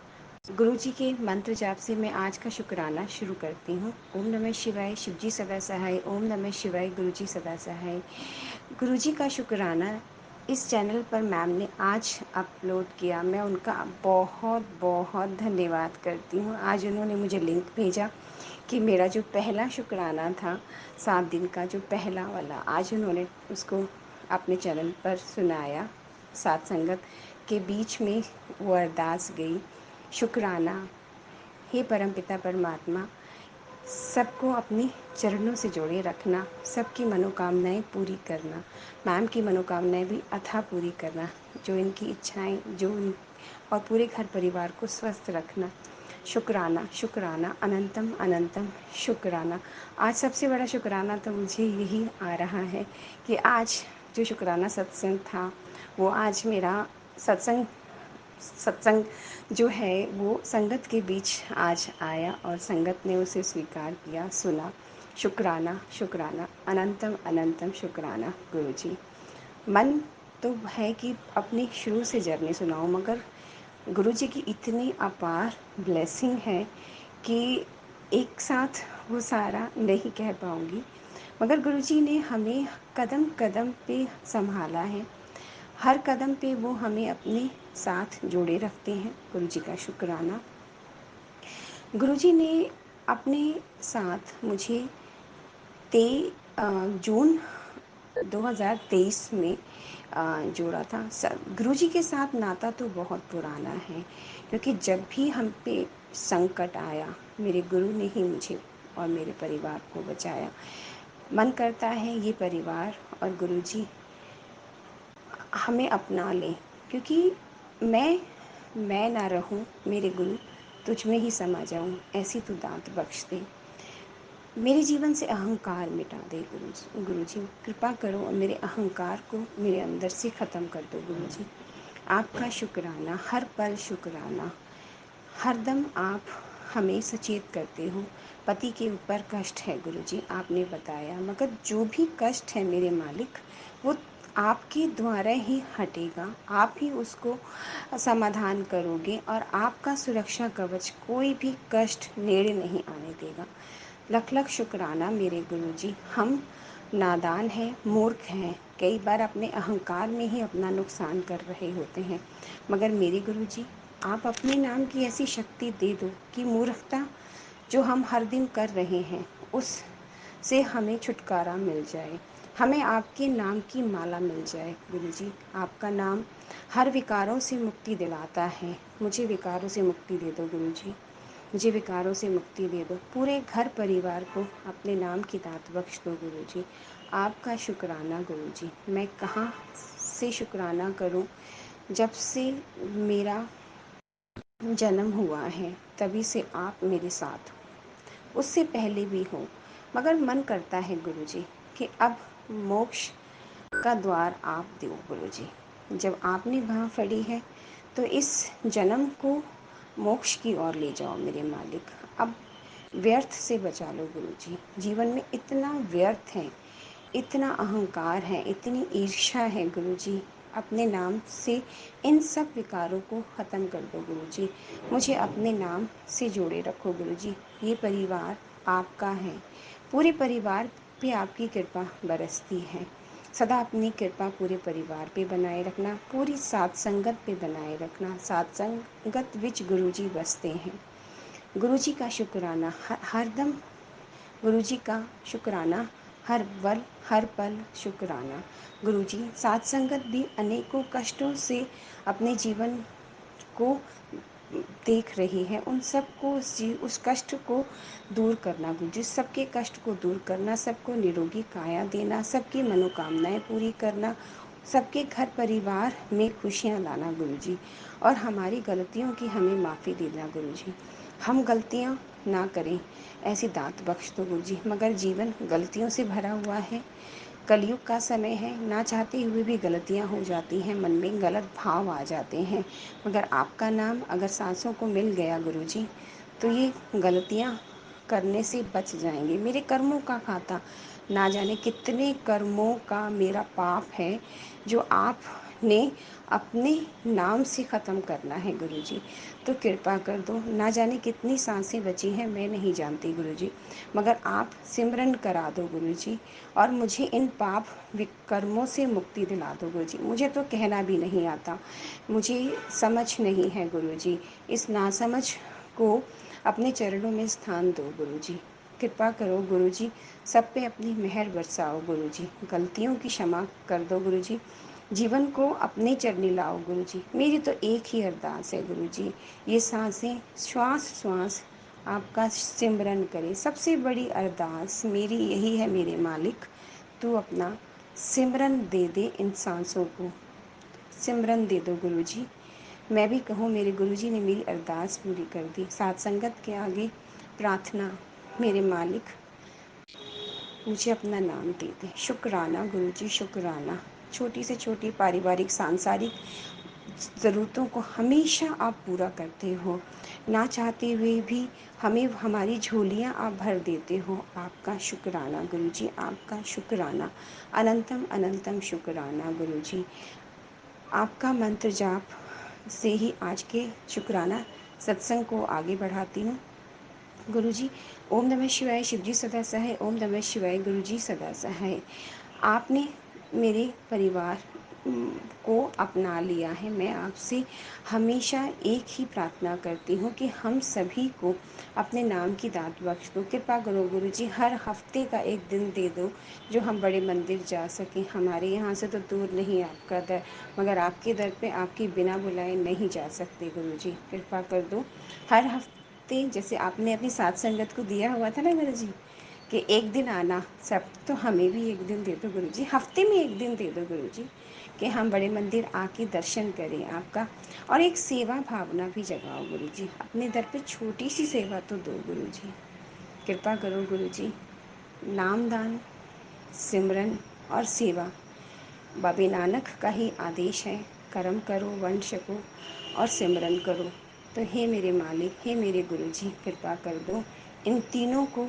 गुरु जी के मंत्र जाप से मैं आज का शुक्राना शुरू करती हूँ। ओम नमः शिवाय। शिव जी सदा सहाय। ओम नमः शिवाय। गुरु जी सदा सहाय। गुरु जी का शुक्राना इस चैनल पर मैम ने आज अपलोड किया, मैं उनका बहुत बहुत धन्यवाद करती हूँ। आज उन्होंने मुझे लिंक भेजा कि मेरा जो पहला शुक्राना था 7 दिन का, जो पहला वाला, आज उन्होंने उसको अपने चैनल पर सुनाया। सात संगत के बीच में वो अरदास गई, शुक्राना। हे परमपिता परमात्मा, सबको अपने चरणों से जोड़े रखना, सबकी मनोकामनाएं पूरी करना, मैम की मनोकामनाएं भी अथा पूरी करना, जो इनकी इच्छाएं और पूरे घर परिवार को स्वस्थ रखना। शुक्राना शुक्राना अनंतम अनंतम शुक्राना। आज सबसे बड़ा शुक्राना तो मुझे यही आ रहा है कि आज जो शुक्राना सत्संग था वो आज मेरा सत्संग जो है वो संगत के बीच आज आया और संगत ने उसे स्वीकार किया, सुना। शुक्राना शुक्राना अनंतम अनंतम शुक्राना गुरु जी। मन तो है कि अपनी शुरू से जर्नी सुनाऊं, मगर गुरु जी की इतनी अपार ब्लेसिंग है कि एक साथ वो सारा नहीं कह पाऊंगी, मगर गुरु जी ने हमें कदम कदम पे संभाला है। हर कदम पे वो हमें अपने साथ जोड़े रखते हैं। गुरु जी का शुक्राना। गुरु जी ने अपने साथ मुझे जून 2023 में जोड़ा था। गुरु जी के साथ नाता तो बहुत पुराना है, क्योंकि जब भी हम पे संकट आया मेरे गुरु ने ही मुझे और मेरे परिवार को बचाया। मन करता है ये परिवार और गुरु जी हमें अपना लें, क्योंकि मैं ना रहूं, मेरे गुरु तुझ में ही समा जाऊं, ऐसी तू दात बख्श दे। मेरे जीवन से अहंकार मिटा दे गुरु जी। कृपा करो और मेरे अहंकार को मेरे अंदर से ख़त्म कर दो गुरु जी। आपका शुक्राना, हर पल शुक्राना। हरदम आप हमें सचेत करते हो। पति के ऊपर कष्ट है गुरु जी, आपने बताया, मगर जो भी कष्ट है मेरे मालिक वो आपके द्वारा ही हटेगा। आप ही उसको समाधान करोगे और आपका सुरक्षा कवच कोई भी कष्ट नेड़े नहीं आने देगा। लख लख शुक्राना मेरे गुरु जी। हम नादान हैं, मूर्ख हैं, कई बार अपने अहंकार में ही अपना नुकसान कर रहे होते हैं, मगर मेरे गुरु जी आप अपने नाम की ऐसी शक्ति दे दो कि मूर्खता जो हम हर दिन कर रहे हैं उस से हमें छुटकारा मिल जाए, हमें आपके नाम की माला मिल जाए गुरु जी। आपका नाम हर विकारों से मुक्ति दिलाता है। मुझे विकारों से मुक्ति दे दो गुरु जी, मुझे विकारों से मुक्ति दे दो। पूरे घर परिवार को अपने नाम की दात बख्श दो गुरु जी। आपका शुक्राना गुरु जी। मैं कहाँ से शुक्राना करूं? जब से मेरा जन्म हुआ है तभी से आप मेरे साथ हो, उससे पहले भी हो, मगर मन करता है गुरु जी कि अब मोक्ष का द्वार आप दो गुरु जी। जब आपने बाँह फड़ी है तो इस जन्म को मोक्ष की ओर ले जाओ मेरे मालिक। अब व्यर्थ से बचा लो गुरुजी। जीवन में इतना व्यर्थ है, इतना अहंकार है, इतनी ईर्ष्या है गुरुजी। अपने नाम से इन सब विकारों को ख़त्म कर दो गुरुजी। मुझे अपने नाम से जोड़े रखो गुरुजी। ये परिवार आपका है, पूरे परिवार पे आपकी कृपा बरसती है। सदा अपनी कृपा पूरे परिवार पे बनाए रखना, पूरी सात संगत पे बनाए रखना। सात संगत विच गुरुजी बसते हैं। गुरुजी का शुक्राना हरदम, गुरुजी का शुक्राना हर पल, हर पल शुक्राना। गुरुजी सात संगत भी अनेकों कष्टों से अपने जीवन को देख रही है, उन सबको उस कष्ट को दूर करना गुरुजी, सबके कष्ट को दूर करना, सबको निरोगी काया देना, सबकी मनोकामनाएं पूरी करना, सबके घर परिवार में खुशियाँ लाना गुरुजी। और हमारी गलतियों की हमें माफ़ी देना गुरुजी। हम गलतियाँ ना करें ऐसी दात बख्श दो गुरुजी। मगर जीवन गलतियों से भरा हुआ है, कलयुग का समय है, ना चाहते हुए भी गलतियां हो जाती हैं, मन में गलत भाव आ जाते हैं। मगर आपका नाम अगर सांसों को मिल गया गुरुजी, तो ये गलतियां करने से बच जाएंगे। मेरे कर्मों का खाता, ना जाने कितने कर्मों का मेरा पाप है जो आपने अपने नाम से ख़त्म करना है गुरुजी। तो कृपा कर दो। ना जाने कितनी सांसें बची हैं, मैं नहीं जानती गुरुजी, मगर आप सिमरन करा दो गुरुजी और मुझे इन पाप कर्मों से मुक्ति दिला दो गुरुजी। मुझे तो कहना भी नहीं आता, मुझे समझ नहीं है गुरुजी। इस नासमझ को अपने चरणों में स्थान दो गुरुजी। कृपा करो गुरुजी, सब पे अपनी मेहर बरसाओ गुरुजी। गलतियों की क्षमा कर दो गुरुजी। जीवन को अपने चरणी लाओ गुरुजी। मेरी तो एक ही अरदास है गुरुजी, ये सांसें श्वास श्वास आपका सिमरन करे। सबसे बड़ी अरदास मेरी यही है मेरे मालिक, तू अपना सिमरन दे दे इन सांसों को, सिमरन दे दो गुरुजी। मैं भी कहूँ मेरे गुरुजी ने मेरी अरदास पूरी कर दी। सात संगत के आगे प्रार्थना, मेरे मालिक मुझे अपना नाम दे दे। शुक्राना गुरुजी, शुक्राना। छोटी से छोटी पारिवारिक सांसारिक ज़रूरतों को हमेशा आप पूरा करते हो, ना चाहते हुए भी हमें हमारी झोलियाँ आप भर देते हो। आपका शुक्राना गुरुजी, आपका शुक्राना, अनंतम अनंतम शुक्राना गुरुजी। आपका मंत्र जाप से ही आज के शुक्राना सत्संग को आगे बढ़ाती हूँ गुरुजी। ओम नमः शिवाय, शिवजी सदा सहाय। ओम नमः शिवाय, गुरुजी सदा सहाय। आपने मेरे परिवार को अपना लिया है। मैं आपसे हमेशा एक ही प्रार्थना करती हूँ कि हम सभी को अपने नाम की दात बख्श दो। कृपा करो गुरुजी, हर हफ्ते का एक दिन दे दो जो हम बड़े मंदिर जा सकें। हमारे यहाँ से तो दूर नहीं आपका दर, मगर आपके दर पे आपके बिना बुलाए नहीं जा सकते गुरुजी। कृपा कर दो हर हफ्ते, जैसे आपने अपनी साथ संगत को दिया हुआ था ना गुरुजी कि एक दिन आना सब, तो हमें भी एक दिन दे दो गुरुजी, हफ्ते में एक दिन दे दो गुरुजी कि हम बड़े मंदिर आके दर्शन करें आपका। और एक सेवा भावना भी जगाओ गुरुजी, अपने दर पे छोटी सी सेवा तो दो गुरुजी। कृपा करो गुरुजी। नामदान, सिमरन और सेवा बाबे नानक का ही आदेश है। कर्म करो, वंड छको और सिमरन करो। तो हे मेरे मालिक, हे मेरे गुरुजी, कृपा कर दो, इन तीनों को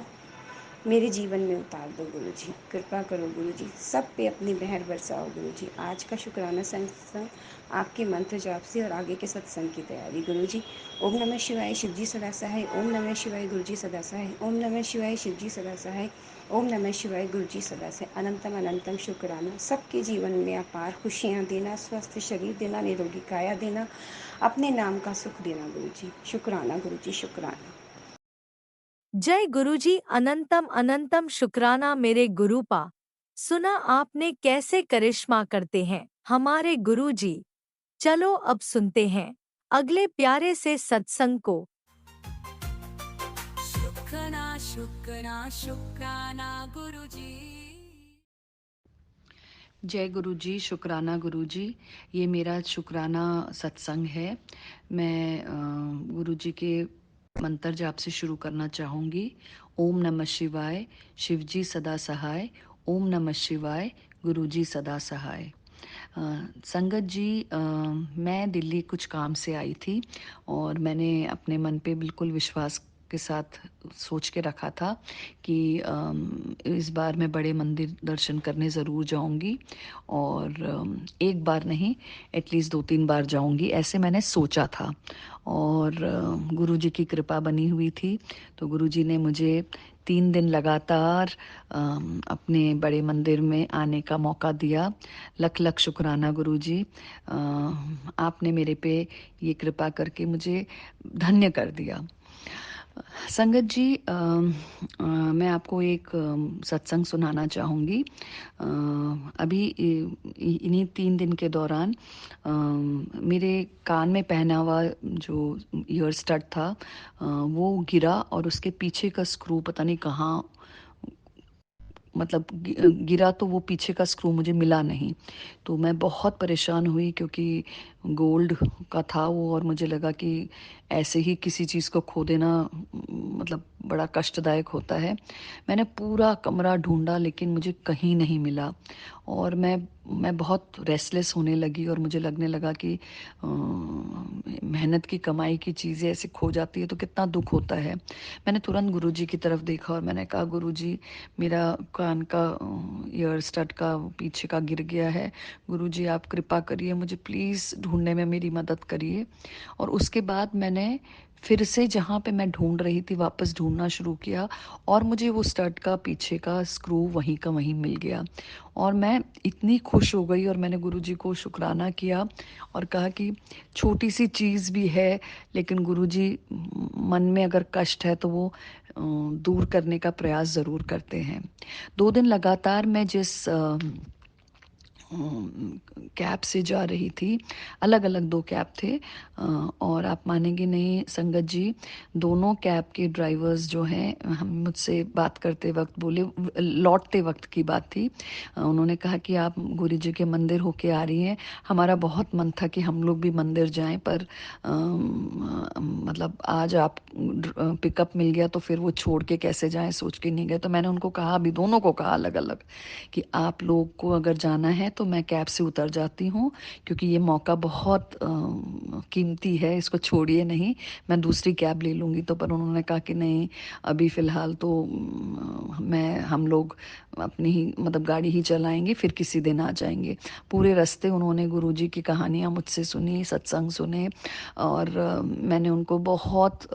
मेरे जीवन में उतार दो गुरुजी। कृपा करो गुरुजी, सब पे अपनी मेहर बरसाओ गुरुजी। आज का शुक्राना सत्संग आपके मंत्र जाप से और आगे के सत्संग की तैयारी गुरुजी। ओम नमः शिवाय, शिवजी सदा सहाय। ओम नमः शिवाय, गुरुजी सदा सहाय। ओम नमः शिवाय, शिवजी सदा सहाय। ओम नमः शिवाय, गुरुजी सदा सहाय। अनंतम अनंतम शुक्राना। सबके जीवन में अपार खुशियाँ देना, स्वस्थ शरीर देना, निरोगी काया देना, अपने नाम का सुख देना गुरुजी। शुक्राना गुरुजी, शुक्राना। जय गुरुजी, अनंतम अनंतम शुक्राना मेरे गुरुपा। सुना आपने कैसे करिश्मा करते हैं हमारे गुरुजी। चलो अब सुनते हैं अगले प्यारे से सत्संग को। शुक्राना शुक्राना शुक्राना गुरुजी। जय गुरु जी, शुक्राना गुरु जी। ये मेरा शुक्राना सत्संग है। मैं गुरु जी के मंत्र जाप से शुरू करना चाहूँगी। ओम नमः शिवाय, शिव जी सदा सहाय। ओम नमः शिवाय, गुरु जी सदा सहाय। संगत जी, मैं दिल्ली कुछ काम से आई थी और मैंने अपने मन पे बिल्कुल विश्वास के साथ सोच के रखा था कि इस बार मैं बड़े मंदिर दर्शन करने ज़रूर जाऊंगी और एक बार नहीं, एटलीस्ट 2-3 बार जाऊंगी, ऐसे मैंने सोचा था। और गुरुजी की कृपा बनी हुई थी, तो गुरुजी ने मुझे 3 दिन लगातार अपने बड़े मंदिर में आने का मौका दिया। लख लख शुक्राना गुरुजी, आपने मेरे पे ये कृपा करके मुझे धन्य कर दिया। संगत जी, मैं आपको एक सत्संग सुनाना चाहूँगी। अभी इन्हीं 3 दिन के दौरान मेरे कान में पहना हुआ जो ईयर स्टड था, वो गिरा और उसके पीछे का स्क्रू पता नहीं कहाँ, मतलब गिरा तो वो पीछे का स्क्रू मुझे मिला नहीं। तो मैं बहुत परेशान हुई क्योंकि गोल्ड का था वो, और मुझे लगा कि ऐसे ही किसी चीज़ को खो देना मतलब बड़ा कष्टदायक होता है। मैंने पूरा कमरा ढूंढा लेकिन मुझे कहीं नहीं मिला, और मैं बहुत रेस्टलेस होने लगी और मुझे लगने लगा कि मेहनत की कमाई की चीज़ें ऐसे खो जाती है तो कितना दुख होता है। मैंने तुरंत गुरुजी की तरफ देखा और मैंने कहा, गुरुजी मेरा कान का ईयर स्टड का पीछे का गिर गया है, गुरुजी आप कृपा करिए, मुझे प्लीज़ ढूंढने में मेरी मदद करिए। और उसके बाद मैंने फिर से जहाँ पे मैं ढूंढ रही थी वापस ढूंढना शुरू किया, और मुझे वो स्टड का पीछे का स्क्रू वहीं का वहीं मिल गया। और मैं इतनी खुश हो गई और मैंने गुरुजी को शुक्राना किया और कहा कि छोटी सी चीज़ भी है, लेकिन गुरुजी मन में अगर कष्ट है तो वो दूर करने का प्रयास ज़रूर करते हैं। 2 दिन लगातार मैं जिस कैब से जा रही थी, अलग अलग 2 कैब थे, और आप मानेंगे नहीं संगत जी, दोनों कैब के ड्राइवर्स जो हैं, हम मुझसे बात करते वक्त बोले, लौटते वक्त की बात थी, उन्होंने कहा कि आप गुरु जी के मंदिर होके आ रही हैं, हमारा बहुत मन था कि हम लोग भी मंदिर जाएं, पर मतलब आज आप पिकअप मिल गया तो फिर वो छोड़ के कैसे जाएं, सोच के नहीं गए। तो मैंने उनको कहा, अभी दोनों को कहा अलग अलग, कि आप लोग को अगर जाना है तो मैं कैब से उतर जाती हूँ, क्योंकि ये मौका बहुत कीमती है, इसको छोड़िए नहीं, मैं दूसरी कैब ले लूँगी। तो पर उन्होंने कहा कि नहीं, अभी फ़िलहाल तो हम लोग अपनी ही मतलब गाड़ी ही चलाएंगे, फिर किसी दिन आ जाएंगे। पूरे रास्ते उन्होंने गुरुजी की कहानियाँ मुझसे सुनी, सत्संग सुने, और मैंने उनको बहुत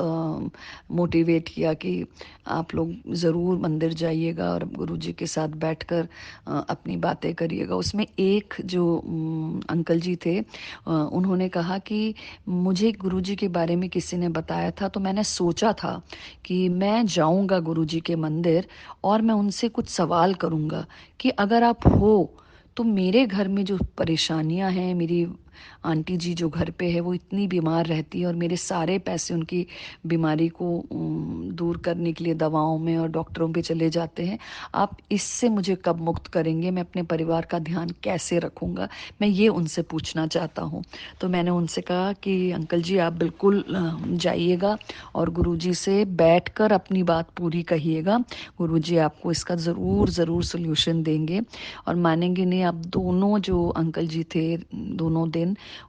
मोटिवेट किया कि आप लोग ज़रूर मंदिर जाइएगा और गुरुजी के साथ बैठकर अपनी बातें करिएगा। उसमें एक जो अंकल जी थे, उन्होंने कहा कि मुझे गुरुजी के बारे में किसी ने बताया था, तो मैंने सोचा था कि मैं जाऊंगा गुरुजी के मंदिर और मैं उनसे कुछ सवाल करूंगा कि अगर आप हो तो मेरे घर में जो परेशानियां हैं, मेरी आंटी जी जो घर पे है वो इतनी बीमार रहती है और मेरे सारे पैसे उनकी बीमारी को दूर करने के लिए दवाओं में और डॉक्टरों पे चले जाते हैं, आप इससे मुझे कब मुक्त करेंगे, मैं अपने परिवार का ध्यान कैसे रखूँगा, मैं ये उनसे पूछना चाहता हूँ। तो मैंने उनसे कहा कि अंकल जी आप बिल्कुल जाइएगा और गुरुजी से बैठकर अपनी बात पूरी कहिएगा, गुरुजी आपको इसका ज़रूर ज़रूर सोल्यूशन देंगे। और मानेंगे नहीं, आप दोनों जो अंकल जी थे, दोनों दिन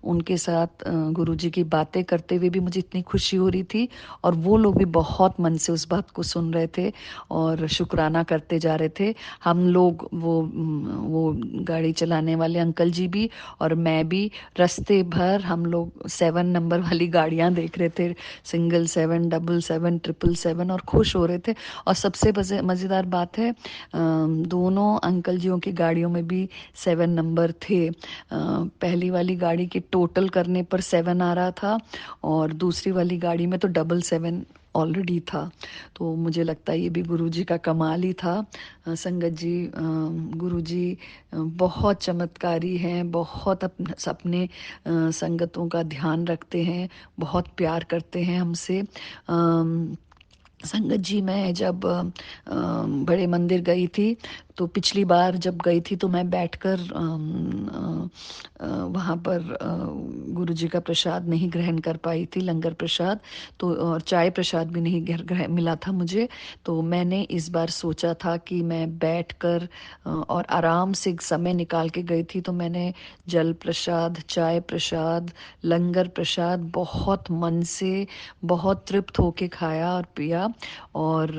उनके साथ गुरुजी की बातें करते हुए भी मुझे इतनी खुशी हो रही थी, और वो लोग भी बहुत मन से उस बात को सुन रहे थे और शुक्राना करते जा रहे थे। हम लोग वो गाड़ी चलाने वाले अंकल जी भी और मैं भी रास्ते भर हम लोग 7 नंबर वाली गाड़ियां देख रहे थे, सिंगल 7, डबल 7, ट्रिपल 7, और खुश हो रहे थे। और सबसे मज़ेदार बात है, दोनों अंकल जियों की गाड़ियों में भी 7 नंबर थे। पहली वाली गाड़ी के टोटल करने पर 7 आ रहा था और दूसरी वाली गाड़ी में तो डबल 7 ऑलरेडी था। तो मुझे लगता है ये भी गुरुजी का कमाल ही था। संगत जी, गुरुजी बहुत चमत्कारी हैं, बहुत अपने संगतों का ध्यान रखते हैं, बहुत प्यार करते हैं हमसे। संगत जी, मैं जब बड़े मंदिर गई थी तो पिछली बार जब गई थी तो मैं बैठकर वहाँ पर गुरु जी का प्रसाद नहीं ग्रहण कर पाई थी, लंगर प्रसाद, तो और चाय प्रसाद भी नहीं मिला था मुझे। तो मैंने इस बार सोचा था कि मैं बैठकर और आराम से समय निकाल के गई थी, तो मैंने जल प्रसाद, चाय प्रसाद, लंगर प्रसाद बहुत मन से, बहुत तृप्त होके खाया और पिया। और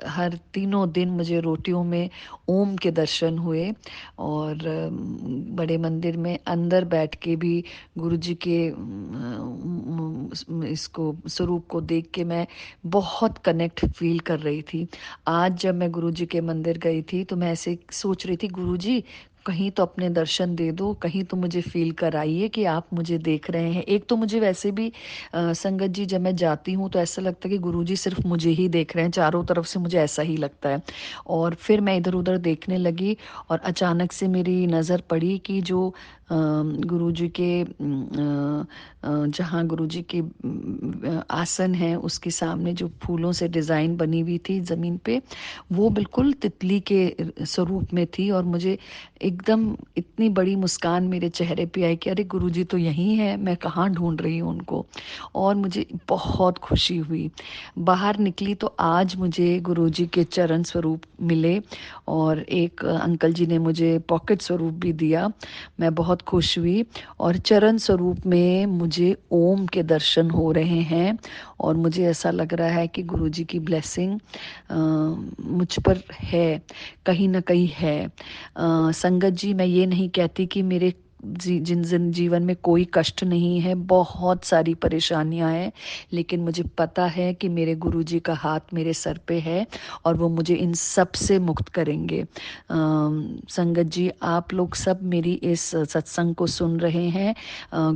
हर तीनों दिन मुझे रोटियों में ओम के दर्शन हुए, और बड़े मंदिर में अंदर बैठ के भी गुरु जी के इसको स्वरूप को देख के मैं बहुत कनेक्ट फील कर रही थी। आज जब मैं गुरु जी के मंदिर गई थी तो मैं ऐसे सोच रही थी, गुरु जी कहीं तो अपने दर्शन दे दो, कहीं तो मुझे फील कराइए कि आप मुझे देख रहे हैं। एक तो मुझे वैसे भी संगत जी जब मैं जाती हूँ तो ऐसा लगता है कि गुरुजी सिर्फ मुझे ही देख रहे हैं, चारों तरफ से मुझे ऐसा ही लगता है। और फिर मैं इधर उधर देखने लगी और अचानक से मेरी नज़र पड़ी कि जो गुरुजी के जहाँ गुरुजी के आसन है उसके सामने जो फूलों से डिज़ाइन बनी हुई थी ज़मीन पे, वो बिल्कुल तितली के स्वरूप में थी। और मुझे एकदम इतनी बड़ी मुस्कान मेरे चेहरे पे आई कि अरे गुरुजी तो यहीं है, मैं कहाँ ढूंढ रही हूँ उनको। और मुझे बहुत खुशी हुई। बाहर निकली तो आज मुझे गुरुजी के चरण स्वरूप मिले, और एक अंकल जी ने मुझे पॉकेट स्वरूप भी दिया। मैं बहुत खुश हुई, और चरण स्वरूप में मुझे ओम के दर्शन हो रहे हैं, और मुझे ऐसा लग रहा है कि गुरुजी की ब्लेसिंग मुझ पर है, कहीं ना कहीं है। संगत जी, मैं ये नहीं कहती कि मेरे जिन जीवन में कोई कष्ट नहीं है, बहुत सारी परेशानियां हैं, लेकिन मुझे पता है कि मेरे गुरुजी का हाथ मेरे सर पे है और वो मुझे इन सब से मुक्त करेंगे। संगत जी, आप लोग सब मेरी इस सत्संग को सुन रहे हैं।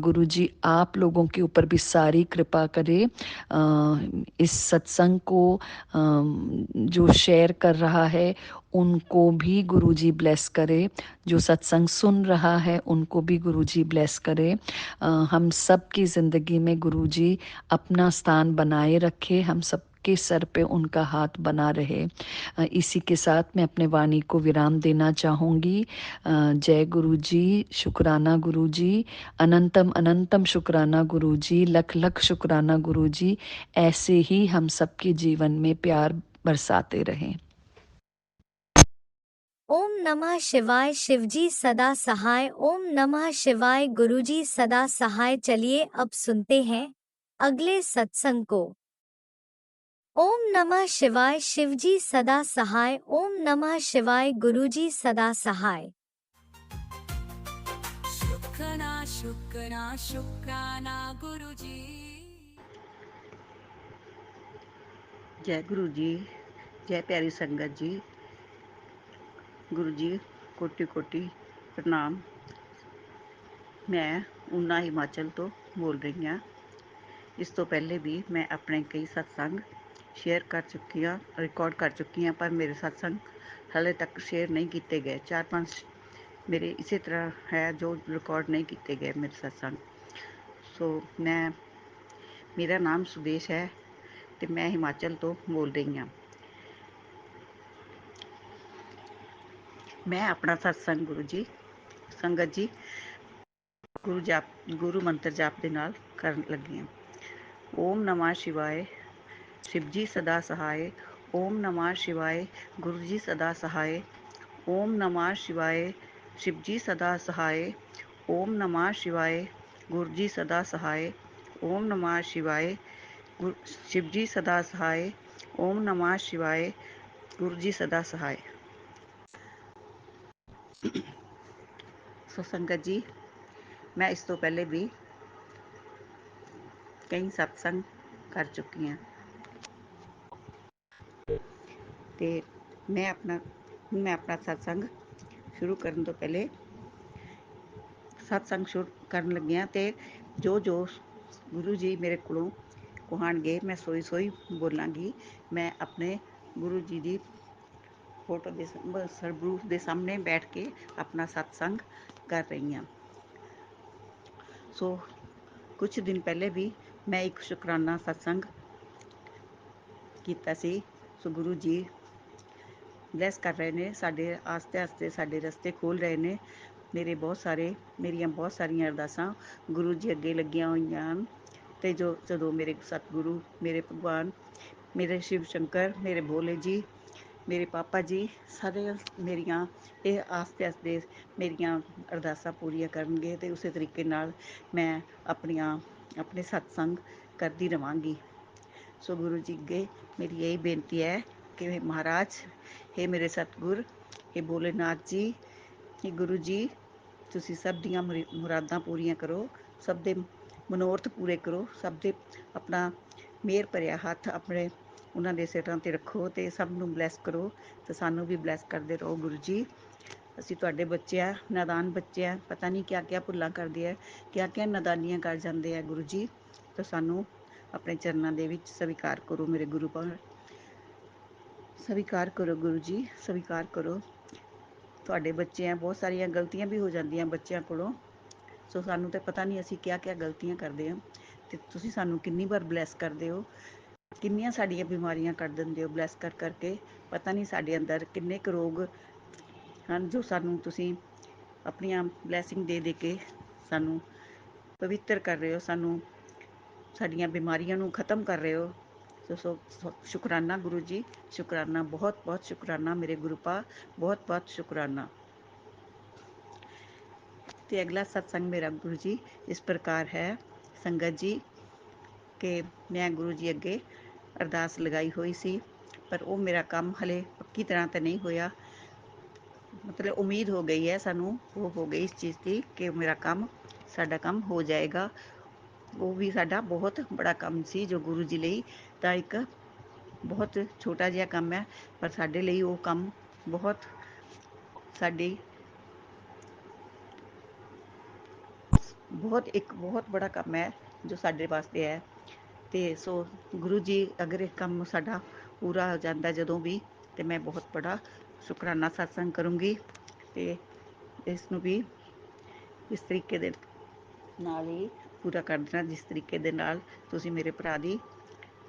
गुरुजी आप लोगों के ऊपर भी सारी कृपा करे। इस सत्संग को जो शेयर कर रहा है उनको भी गुरुजी ब्लेस करे, जो सत्संग सुन रहा है उनको भी गुरुजी ब्लेस करे। हम सब की ज़िंदगी में गुरुजी अपना स्थान बनाए रखे, हम सब के सर पे उनका हाथ बना रहे। इसी के साथ मैं अपने वाणी को विराम देना चाहूँगी। जय गुरुजी, शुक्राना गुरुजी, अनंतम अनंतम शुक्राना गुरुजी, लख लख शुक्राना गुरुजी। ऐसे ही हम सबके जीवन में प्यार बरसाते रहें। ओम नमः शिवाय। शिवजी सदा सहाय। ओम नमः शिवाय। गुरुजी सदा सहाय। चलिए अब सुनते हैं अगले सत्संग को। ओम नमः शिवाय। शिवजी सदा सहाय। ओम नमः शिवाय। गुरुजी सदा सहाय। शुक्राना शुक्राना शुक्राना गुरुजी। जय गुरु जी, जय प्यारी संगत जी। गुरु जी कोटि कोटि प्रणाम। मैं ऊना हिमाचल तो बोल रही हाँ। इस तो पहले भी मैं अपने कई सत्संग शेयर कर चुकी हाँ, रिकॉर्ड कर चुकी हाँ, पर मेरे सत्संग हाले तक शेयर नहीं किए गए। 4-5 मेरे इसी तरह है जो रिकॉर्ड नहीं किए गए मेरे सत्संग। सो मेरा नाम सुदेश है तो मैं हिमाचल तो बोल रही हाँ। मैं अपना सत्संग गुरु जी संगत जी गुरु मंत्र जाप ਦੇ ਨਾਲ ਕਰਨ ਲੱਗੀ ਹਾਂ। ਓਮ ਨਮः शिवाय, शिवजी सदा सहाय। ओम नमः शिवाय, गुरु जी सदा सहाय। ओम नमः शिवाय, शिवजी सदा सहाय। ओम नमः शिवाय, गुरु जी सदा सहाय। ओम नमः शिवाय, शिवजी सदा सहाय। ओम नमः शिवाय, गुरु जी सदा सहाय। सो संगत जी, मैं इस तो पहले भी कई सत्संग कर चुकी हाँ ਤੇ ਮੈਂ ਆਪਣਾ ਸਤਸੰਗ ਸ਼ੁਰੂ ਕਰਨ ਤੋਂ ਪਹਿਲੇ ਸਤਸੰਗ ਸ਼ੁਰੂ ਕਰਨ ਲੱਗਿਆ ਤੇ ਜੋ ਗੁਰੂ ਜੀ ਮੇਰੇ ਕੋਲੋਂ ਕਹਾਣਗੇ ਮੈਂ ਸੋਈ ਬੋਲਾਂਗੀ। ਮੈਂ ਆਪਣੇ ਗੁਰੂ ਜੀ ਦੀ ਫੋਟੋ ਦੇ ਸਰਬਰੂਪ ਦੇ ਸਾਹਮਣੇ ਬੈਠ ਕੇ ਆਪਣਾ ਸਤਸੰਗ ਕਰ ਰਹੀ ਹਾਂ। ਸੋ ਕੁਝ ਦਿਨ ਪਹਿਲੇ ਵੀ ਮੈਂ ਇੱਕ ਸ਼ੁਕਰਾਨਾ ਸਤਸੰਗ ਕੀਤਾ ਸੀ। ਸੋ ਗੁਰੂ ਜੀ ਬਲੈਸ ਕਰ ਰਹੇ ਨੇ, ਸਾਡੇ ਆਸਤੇ ਆਸਤੇ ਸਾਡੇ ਰਸਤੇ ਖੋਲ੍ਹ ਰਹੇ ਨੇ। ਮੇਰੀਆਂ ਬਹੁਤ ਸਾਰੀਆਂ ਅਰਦਾਸਾਂ ਗੁਰੂ ਜੀ ਅੱਗੇ ਲੱਗੀਆਂ ਹੋਈਆਂ ਹਨ। ਅਤੇ ਜਦੋਂ ਮੇਰੇ ਸਤਿਗੁਰੂ, ਮੇਰੇ ਭਗਵਾਨ, ਮੇਰੇ ਸ਼ਿਵ ਸ਼ੰਕਰ, ਮੇਰੇ ਭੋਲੇ ਜੀ, ਮੇਰੇ ਪਾਪਾ ਜੀ ਸਾਰੇ ਮੇਰੀਆਂ ਇਹ ਆਸਤੇ ਆਸਤੇ ਮੇਰੀਆਂ ਅਰਦਾਸਾਂ ਪੂਰੀਆਂ ਕਰਨਗੇ ਅਤੇ ਉਸੇ ਤਰੀਕੇ ਨਾਲ ਮੈਂ ਆਪਣੇ ਸਤਸੰਗ ਕਰਦੀ ਰਹਾਂਗੀ। ਸੋ ਗੁਰੂ ਜੀ ਅੱਗੇ ਮੇਰੀ ਇਹੀ ਬੇਨਤੀ ਹੈ ਕਿ ਮਹਾਰਾਜ, ਹੇ ਮੇਰੇ ਸਤਿਗੁਰ, ਹੇ ਭੋਲੇਨਾਥ ਜੀ, ਹੇ ਗੁਰੂ ਜੀ, ਤੁਸੀਂ ਸਭ ਦੀਆਂ ਮੁਰਾਦਾਂ ਪੂਰੀਆਂ ਕਰੋ, ਸਭ ਦੇ ਮਨੋਰਥ ਪੂਰੇ ਕਰੋ, ਸਭ ਦੇ ਆਪਣਾ ਮਿਹਰ ਭਰਿਆ ਹੱਥ ਆਪਣੇ ਉਹਨਾਂ ਦੇ ਸਿਰਾਂ 'ਤੇ ਰੱਖੋ ਅਤੇ ਸਭ ਨੂੰ ਬਲੈਸ ਕਰੋ ਅਤੇ ਸਾਨੂੰ ਵੀ ਬਲੈਸ ਕਰਦੇ ਰਹੋ ਗੁਰੂ ਜੀ। ਅਸੀਂ ਤੁਹਾਡੇ ਬੱਚੇ ਆ, ਨਾਦਾਨ ਬੱਚੇ ਆ, ਪਤਾ ਨਹੀਂ ਕਿਆ ਕਿਆ ਭੁੱਲਾਂ ਕਰਦੇ ਆ, ਕਿਆ ਕਿਆ ਨਾਦਾਨੀਆਂ ਕਰ ਜਾਂਦੇ ਆ ਗੁਰੂ ਜੀ। ਤਾਂ ਸਾਨੂੰ ਆਪਣੇ ਚਰਨਾਂ ਦੇ ਵਿੱਚ ਸਵੀਕਾਰ ਕਰੋ ਮੇਰੇ ਗੁਰੂ ਪਾਣ, ਸਵੀਕਾਰ ਕਰੋ ਗੁਰੂ ਜੀ, ਸਵੀਕਾਰ ਕਰੋ। ਤੁਹਾਡੇ ਬੱਚੇ ਆ, ਬਹੁਤ ਸਾਰੀਆਂ ਗਲਤੀਆਂ ਵੀ ਹੋ ਜਾਂਦੀਆਂ ਬੱਚਿਆਂ ਕੋਲੋਂ। ਸੋ ਸਾਨੂੰ ਤਾਂ ਪਤਾ ਨਹੀਂ ਅਸੀਂ ਕਿਆ ਕਿਆ ਗਲਤੀਆਂ ਕਰਦੇ ਹਾਂ ਅਤੇ ਤੁਸੀਂ ਸਾਨੂੰ ਕਿੰਨੀ ਵਾਰ ਬਲੈਸ ਕਰਦੇ ਹੋ, ਕਿੰਨੀਆਂ ਸਾਡੀਆਂ ਬਿਮਾਰੀਆਂ ਕੱਢ ਦਿੰਦੇ ਹੋ ਬਲੈਸ ਕਰ ਕਰਕੇ। ਪਤਾ ਨਹੀਂ ਸਾਡੇ ਅੰਦਰ ਕਿੰਨੇ ਕੁ ਰੋਗ ਹਨ ਜੋ ਸਾਨੂੰ ਤੁਸੀਂ ਆਪਣੀਆਂ ਬਲੈਸਿੰਗ ਦੇ ਦੇ ਕੇ ਸਾਨੂੰ ਪਵਿੱਤਰ ਕਰ ਰਹੇ ਹੋ, ਸਾਨੂੰ ਸਾਡੀਆਂ ਬਿਮਾਰੀਆਂ ਨੂੰ ਖ਼ਤਮ ਕਰ ਰਹੇ ਹੋ। ਸੋ ਸ਼ੁਕਰਾਨਾ ਗੁਰੂ ਜੀ, ਸ਼ੁਕਰਾਨਾ, ਬਹੁਤ ਬਹੁਤ ਸ਼ੁਕਰਾਨਾ ਮੇਰੇ ਗੁਰੂ ਪਾ, ਬਹੁਤ ਬਹੁਤ ਸ਼ੁਕਰਾਨਾ। ਅਤੇ ਅਗਲਾ ਸਤਸੰਗ ਮੇਰਾ ਗੁਰੂ ਜੀ ਇਸ ਪ੍ਰਕਾਰ ਹੈ ਸੰਗਤ ਜੀ, ਕਿ ਮੈਂ ਗੁਰੂ ਜੀ ਅੱਗੇ ਅਰਦਾਸ ਲਗਾਈ ਹੋਈ ਸੀ, ਪਰ ਉਹ ਮੇਰਾ ਕੰਮ ਹਲੇ ਪੱਕੀ ਤਰ੍ਹਾਂ ਤਾਂ ਨਹੀਂ ਹੋਇਆ। ਮਤਲਬ ਉਮੀਦ ਹੋ ਗਈ ਹੈ ਸਾਨੂੰ, ਉਹ ਹੋ ਗਈ ਇਸ ਚੀਜ਼ ਦੀ ਕਿ ਸਾਡਾ ਕੰਮ ਹੋ ਜਾਏਗਾ। ਉਹ ਵੀ ਸਾਡਾ ਬਹੁਤ ਬੜਾ ਕੰਮ ਸੀ ਜੋ ਗੁਰੂ ਜੀ ਲਈ ਤਾਂ ਇੱਕ ਬਹੁਤ ਛੋਟਾ ਜਿਹਾ ਕੰਮ ਹੈ, ਪਰ ਸਾਡੇ ਲਈ ਉਹ ਕੰਮ ਬਹੁਤ ਇੱਕ ਬਹੁਤ ਬੜਾ ਕੰਮ ਹੈ ਜੋ ਸਾਡੇ ਵਾਸਤੇ ਹੈ। ਅਤੇ ਸੋ ਗੁਰੂ ਜੀ ਅਗਰ ਇਹ ਕੰਮ ਸਾਡਾ ਪੂਰਾ ਹੋ ਜਾਂਦਾ ਜਦੋਂ ਵੀ, ਅਤੇ ਮੈਂ ਬਹੁਤ ਬੜਾ ਸ਼ੁਕਰਾਨਾ ਸਤਸੰਗ ਕਰੂੰਗੀ ਅਤੇ ਇਸ ਨੂੰ ਵੀ ਇਸ ਤਰੀਕੇ ਦੇ ਨਾਲ ਹੀ ਪੂਰਾ ਕਰ ਦੇਣਾ ਜਿਸ ਤਰੀਕੇ ਦੇ ਨਾਲ ਤੁਸੀਂ ਮੇਰੇ ਭਰਾ ਦੀ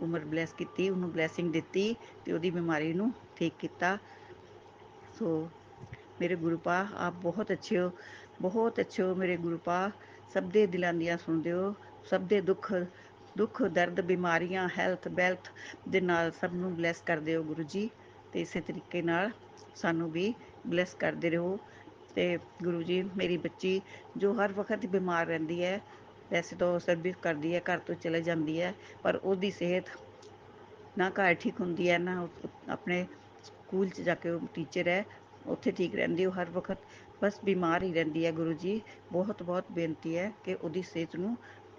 ਉਮਰ ਬਲੈਸ ਕੀਤੀ, ਉਹਨੂੰ ਬਲੈਸਿੰਗ ਦਿੱਤੀ ਅਤੇ ਉਹਦੀ ਬਿਮਾਰੀ ਨੂੰ ਠੀਕ ਕੀਤਾ। ਸੋ ਮੇਰੇ ਗੁਰੂ ਪਾ, ਆਪ ਬਹੁਤ ਅੱਛੇ ਹੋ, ਬਹੁਤ ਅੱਛੇ ਹੋ ਮੇਰੇ ਗੁਰੂ ਪਾ। ਸਭ ਦੇ ਦਿਲਾਂ ਦੀਆਂ ਸੁਣਦੇ ਹੋ, ਸਭ ਦੇ ਦੁੱਖ ਦਰਦ, ਬਿਮਾਰੀਆਂ, ਹੈਲਥ ਵੈਲਥ ਦੇ ਨਾਲ ਸਭ ਨੂੰ ਬਲੈਸ ਕਰਦੇ ਹੋ ਗੁਰੂ ਜੀ। ਅਤੇ ਇਸੇ ਤਰੀਕੇ ਨਾਲ ਸਾਨੂੰ ਵੀ ਬਲੈਸ ਕਰਦੇ ਰਹੋ। ਅਤੇ ਗੁਰੂ ਜੀ, ਮੇਰੀ ਬੱਚੀ ਜੋ ਹਰ ਵਕਤ ਬਿਮਾਰ ਰਹਿੰਦੀ ਹੈ, ਵੈਸੇ ਤਾਂ ਉਹ ਸਰਵਿਸ ਕਰਦੀ ਹੈ, ਘਰ ਤੋਂ ਚਲੇ ਜਾਂਦੀ ਹੈ, ਪਰ ਉਹਦੀ ਸਿਹਤ ਨਾ ਘਰ ਠੀਕ ਹੁੰਦੀ ਹੈ, ਨਾ ਆਪਣੇ ਸਕੂਲ 'ਚ ਜਾ ਕੇ ਉਹ ਟੀਚਰ ਹੈ ਉੱਥੇ ਠੀਕ ਰਹਿੰਦੀ, ਉਹ ਹਰ ਵਕਤ ਬਸ ਬਿਮਾਰ ਹੀ ਰਹਿੰਦੀ ਹੈ। ਗੁਰੂ ਜੀ, ਬਹੁਤ ਬਹੁਤ ਬੇਨਤੀ ਹੈ ਕਿ ਉਹਦੀ ਸਿਹਤ ਨੂੰ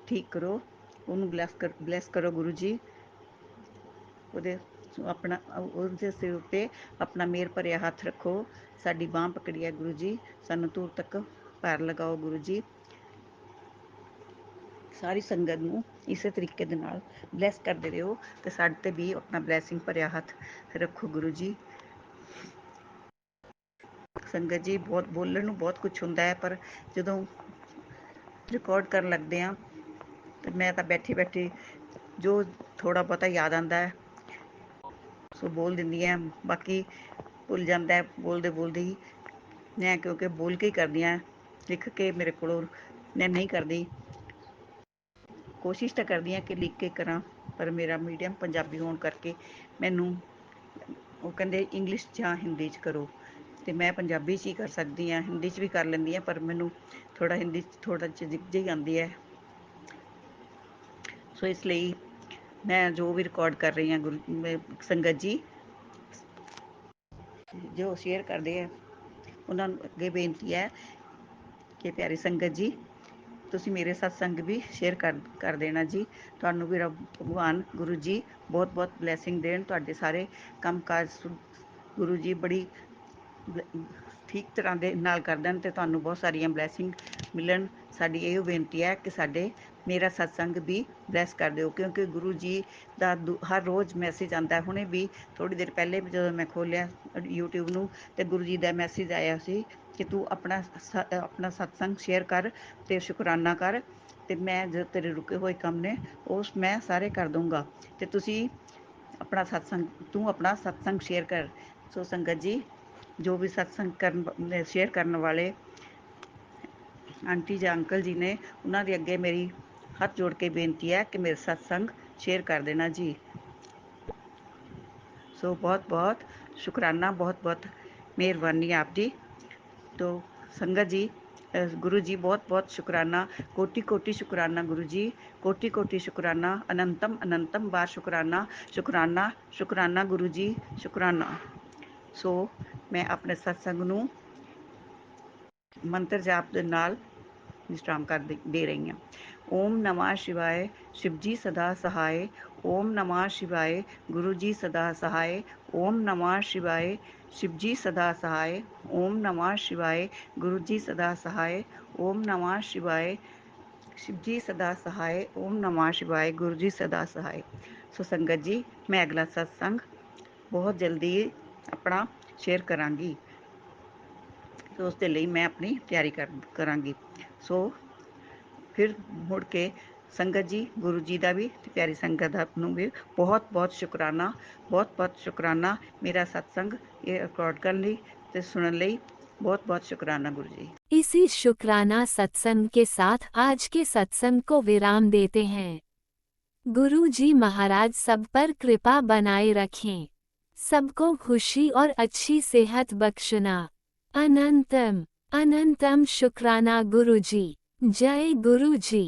ਠੀਕ ਕਰੋ, ਉਹਨੂੰ ਬਲੈਸ ਕਰੋ ਗੁਰੂ ਜੀ। ਉਹਦੇ ਸਿਰ ਉੱਤੇ ਆਪਣਾ ਮਿਹਰ ਭਰਿਆ ਹੱਥ ਰੱਖੋ, ਸਾਡੀ ਬਾਂਹ ਪਕੜੀ ਹੈ ਗੁਰੂ ਜੀ, ਸਾਨੂੰ ਦੂਰ ਤੱਕ ਭਾਰ ਲਗਾਓ ਗੁਰੂ ਜੀ। ਸਾਰੀ ਸੰਗਤ ਨੂੰ ਇਸੇ ਤਰੀਕੇ ਦੇ ਨਾਲ ਬਲੈਸ ਕਰਦੇ ਰਹੋ ਅਤੇ ਸਾਡੇ 'ਤੇ ਵੀ ਆਪਣਾ ਬਲੈਸਿੰਗ ਭਰਿਆ ਹੱਥ ਰੱਖੋ ਗੁਰੂ ਜੀ। ਸੰਗਤ ਜੀ, ਬਹੁਤ ਬੋਲਣ ਨੂੰ ਬਹੁਤ ਕੁਛ ਹੁੰਦਾ ਹੈ, ਪਰ ਜਦੋਂ ਰਿਕਾਰਡ ਕਰਨ ਲੱਗਦੇ ਹਾਂ ਤਾਂ ਮੈਂ ਤਾਂ ਬੈਠੀ ਜੋ ਥੋੜ੍ਹਾ ਬਹੁਤਾ ਯਾਦ ਆਉਂਦਾ ਹੈ ਸੋ ਬੋਲ ਦਿੰਦੀ ਹਾਂ, ਬਾਕੀ ਭੁੱਲ ਜਾਂਦਾ ਹੈ ਬੋਲਦੇ ਹੀ। ਮੈਂ ਕਿਉਂਕਿ ਬੋਲ ਕੇ ਹੀ ਕਰਦੀ ਹਾਂ, ਲਿਖ ਕੇ ਮੇਰੇ ਕੋਲੋਂ ਮੈਂ ਨਹੀਂ ਕਰਦੀ। ਕੋਸ਼ਿਸ਼ ਤਾਂ ਕਰਦੀ ਹਾਂ ਕਿ ਲਿਖ ਕੇ ਕਰਾਂ, ਪਰ ਮੇਰਾ ਮੀਡੀਅਮ ਪੰਜਾਬੀ ਹੋਣ ਕਰਕੇ ਮੈਨੂੰ ਉਹ ਕਹਿੰਦੇ ਇੰਗਲਿਸ਼ ਜਾਂ ਹਿੰਦੀ 'ਚ ਕਰੋ, ਅਤੇ ਮੈਂ ਪੰਜਾਬੀ 'ਚ ਹੀ ਕਰ ਸਕਦੀ ਹਾਂ, ਹਿੰਦੀ 'ਚ ਵੀ ਕਰ ਲੈਂਦੀ ਹਾਂ, ਪਰ ਮੈਨੂੰ ਹਿੰਦੀ 'ਚ ਥੋੜ੍ਹਾ ਜਿਹੀ ਆਉਂਦੀ ਹੈ। ਸੋ ਇਸ ਲਈ ਮੈਂ ਜੋ ਵੀ ਰਿਕਾਰਡ ਕਰ ਰਹੀ ਹਾਂ ਸੰਗਤ ਜੀ ਜੋ ਸ਼ੇਅਰ ਕਰਦੇ ਹੈ ਉਹਨਾਂ ਨੂੰ ਅੱਗੇ ਬੇਨਤੀ ਹੈ ਕਿ ਪਿਆਰੀ ਸੰਗਤ ਜੀ, ਤੁਸੀਂ ਮੇਰੇ ਸਤਸੰਗ ਵੀ ਸ਼ੇਅਰ ਕਰ ਦੇਣਾ ਜੀ। ਤੁਹਾਨੂੰ ਵੀ ਰੱਬ ਭਗਵਾਨ ਗੁਰੂ ਜੀ ਬਹੁਤ ਬਹੁਤ ਬਲੈਸਿੰਗ ਦੇਣ, ਤੁਹਾਡੇ ਸਾਰੇ ਕੰਮ ਕਾਜ ਗੁਰੂ ਜੀ ਬੜੀ ਠੀਕ ਤਰ੍ਹਾਂ ਦੇ ਨਾਲ ਕਰ ਦੇਣ ਅਤੇ ਤੁਹਾਨੂੰ ਬਹੁਤ ਸਾਰੀਆਂ ਬਲੈਸਿੰਗ ਮਿਲਣ। ਸਾਡੀ ਇਹੋ ਬੇਨਤੀ ਹੈ ਕਿ ਮੇਰਾ ਸਤਸੰਗ ਵੀ ਬਲੈਸ ਕਰ ਦਿਓ, ਕਿਉਂਕਿ ਗੁਰੂ ਜੀ ਦਾ ਹਰ ਰੋਜ਼ ਮੈਸੇਜ ਆਉਂਦਾ। ਹੁਣੇ ਵੀ ਥੋੜ੍ਹੀ ਦੇਰ ਪਹਿਲੇ ਜਦੋਂ ਮੈਂ ਖੋਲ੍ਹਿਆ YouTube ਨੂੰ ਅਤੇ ਗੁਰੂ ਜੀ ਦਾ ਮੈਸੇਜ ਆਇਆ ਸੀ ਕਿ ਤੂੰ ਆਪਣਾ ਸਤਸੰਗ ਸ਼ੇਅਰ ਕਰ ਅਤੇ ਸ਼ੁਕਰਾਨਾ ਕਰ, ਅਤੇ ਮੈਂ ਜੋ ਤੇਰੇ ਰੁਕੇ ਹੋਏ ਕੰਮ ਨੇ ਉਸ ਮੈਂ ਸਾਰੇ ਕਰ ਦੂੰਗਾ, ਅਤੇ ਤੂੰ ਆਪਣਾ ਸਤਸੰਗ ਸ਼ੇਅਰ ਕਰ। ਸੋ ਸੰਗਤ ਜੀ, ਜੋ ਵੀ ਸਤਸੰਗ ਕਰਨ ਸ਼ੇਅਰ ਕਰਨ ਵਾਲੇ ਆਂਟੀ ਜਾਂ ਅੰਕਲ ਜੀ ਨੇ, ਉਹਨਾਂ ਦੇ ਅੱਗੇ ਮੇਰੀ ਹੱਥ ਜੋੜ ਕੇ ਬੇਨਤੀ ਹੈ ਕਿ ਮੇਰੇ ਸਤਸੰਗ ਸ਼ੇਅਰ ਕਰ ਦੇਣਾ ਜੀ। ਸੋ ਬਹੁਤ ਬਹੁਤ ਸ਼ੁਕਰਾਨਾ, ਬਹੁਤ ਬਹੁਤ ਮਿਹਰਬਾਨੀ ਆਪਦੀ। तो संगत जी, गुरु जी बहुत बहुत शुक्राना, कोटि कोटि शुक्राना गुरु जी, कोटि कोटि शुक्राना, अनंतम अनंतम बार शुक्राना, शुक्राना शुक्राना गुरु जी, शुक्राना। सो मैं अपने सत्संग ਨੂੰ ਮੰਤਰ ਜਾਪ ਦੇ ਨਾਲ विश्राम कर दे रही हैं। ओम नमः शिवाय, शिव जी सदा सहाय। ओम नमः शिवाय, गुरु जी सदा सहाय। ओम नमः शिवाय, शिव जी सदा सहाय। ओम नमः शिवाय, गुरु जी सदा सहाय। ओम नमः शिवाय, शिव जी सदा सहाय। ओम नमः शिवाय, गुरु जी सदा सहाय। सो संगत जी, मैं अगला सत्संग बहुत जल्दी अपना शेयर करांगी। तो ਉਸ ਦੇ ਲਈ ਮੈਂ ਆਪਣੀ ਤਿਆਰੀ ਕਰਾਂਗੀ। ਸੋ ਫਿਰ ਮੁੜ ਕੇ ਸੰਗਤ ਜੀ, ਗੁਰੂ ਜੀ ਦਾ ਵੀ ਤੇ ਪਿਆਰੀ ਸੰਗਤ ਦਾ ਨੂੰ ਵੀ ਬਹੁਤ ਬਹੁਤ ਸ਼ੁਕਰਾਨਾ, ਬਹੁਤ ਬਹੁਤ ਸ਼ੁਕਰਾਨਾ। ਮੇਰਾ ਸਤਸੰਗ ਇਹ ਰਿਕਾर्ड ਕਰਨ ਲਈ ਤੇ ਸੁਣਨ ਲਈ बहुत बहुत शुक्राना गुरु जी। इसी शुक्राना सत्संग के साथ आज के सत्संग को विराम देते हैं। गुरु जी महाराज सब पर कृपा बनाए रखें, सबको खुशी और अच्छी सेहत बख्शना। अनंतम अनंतम शुक्राना गुरु जी। जय गुरु जी।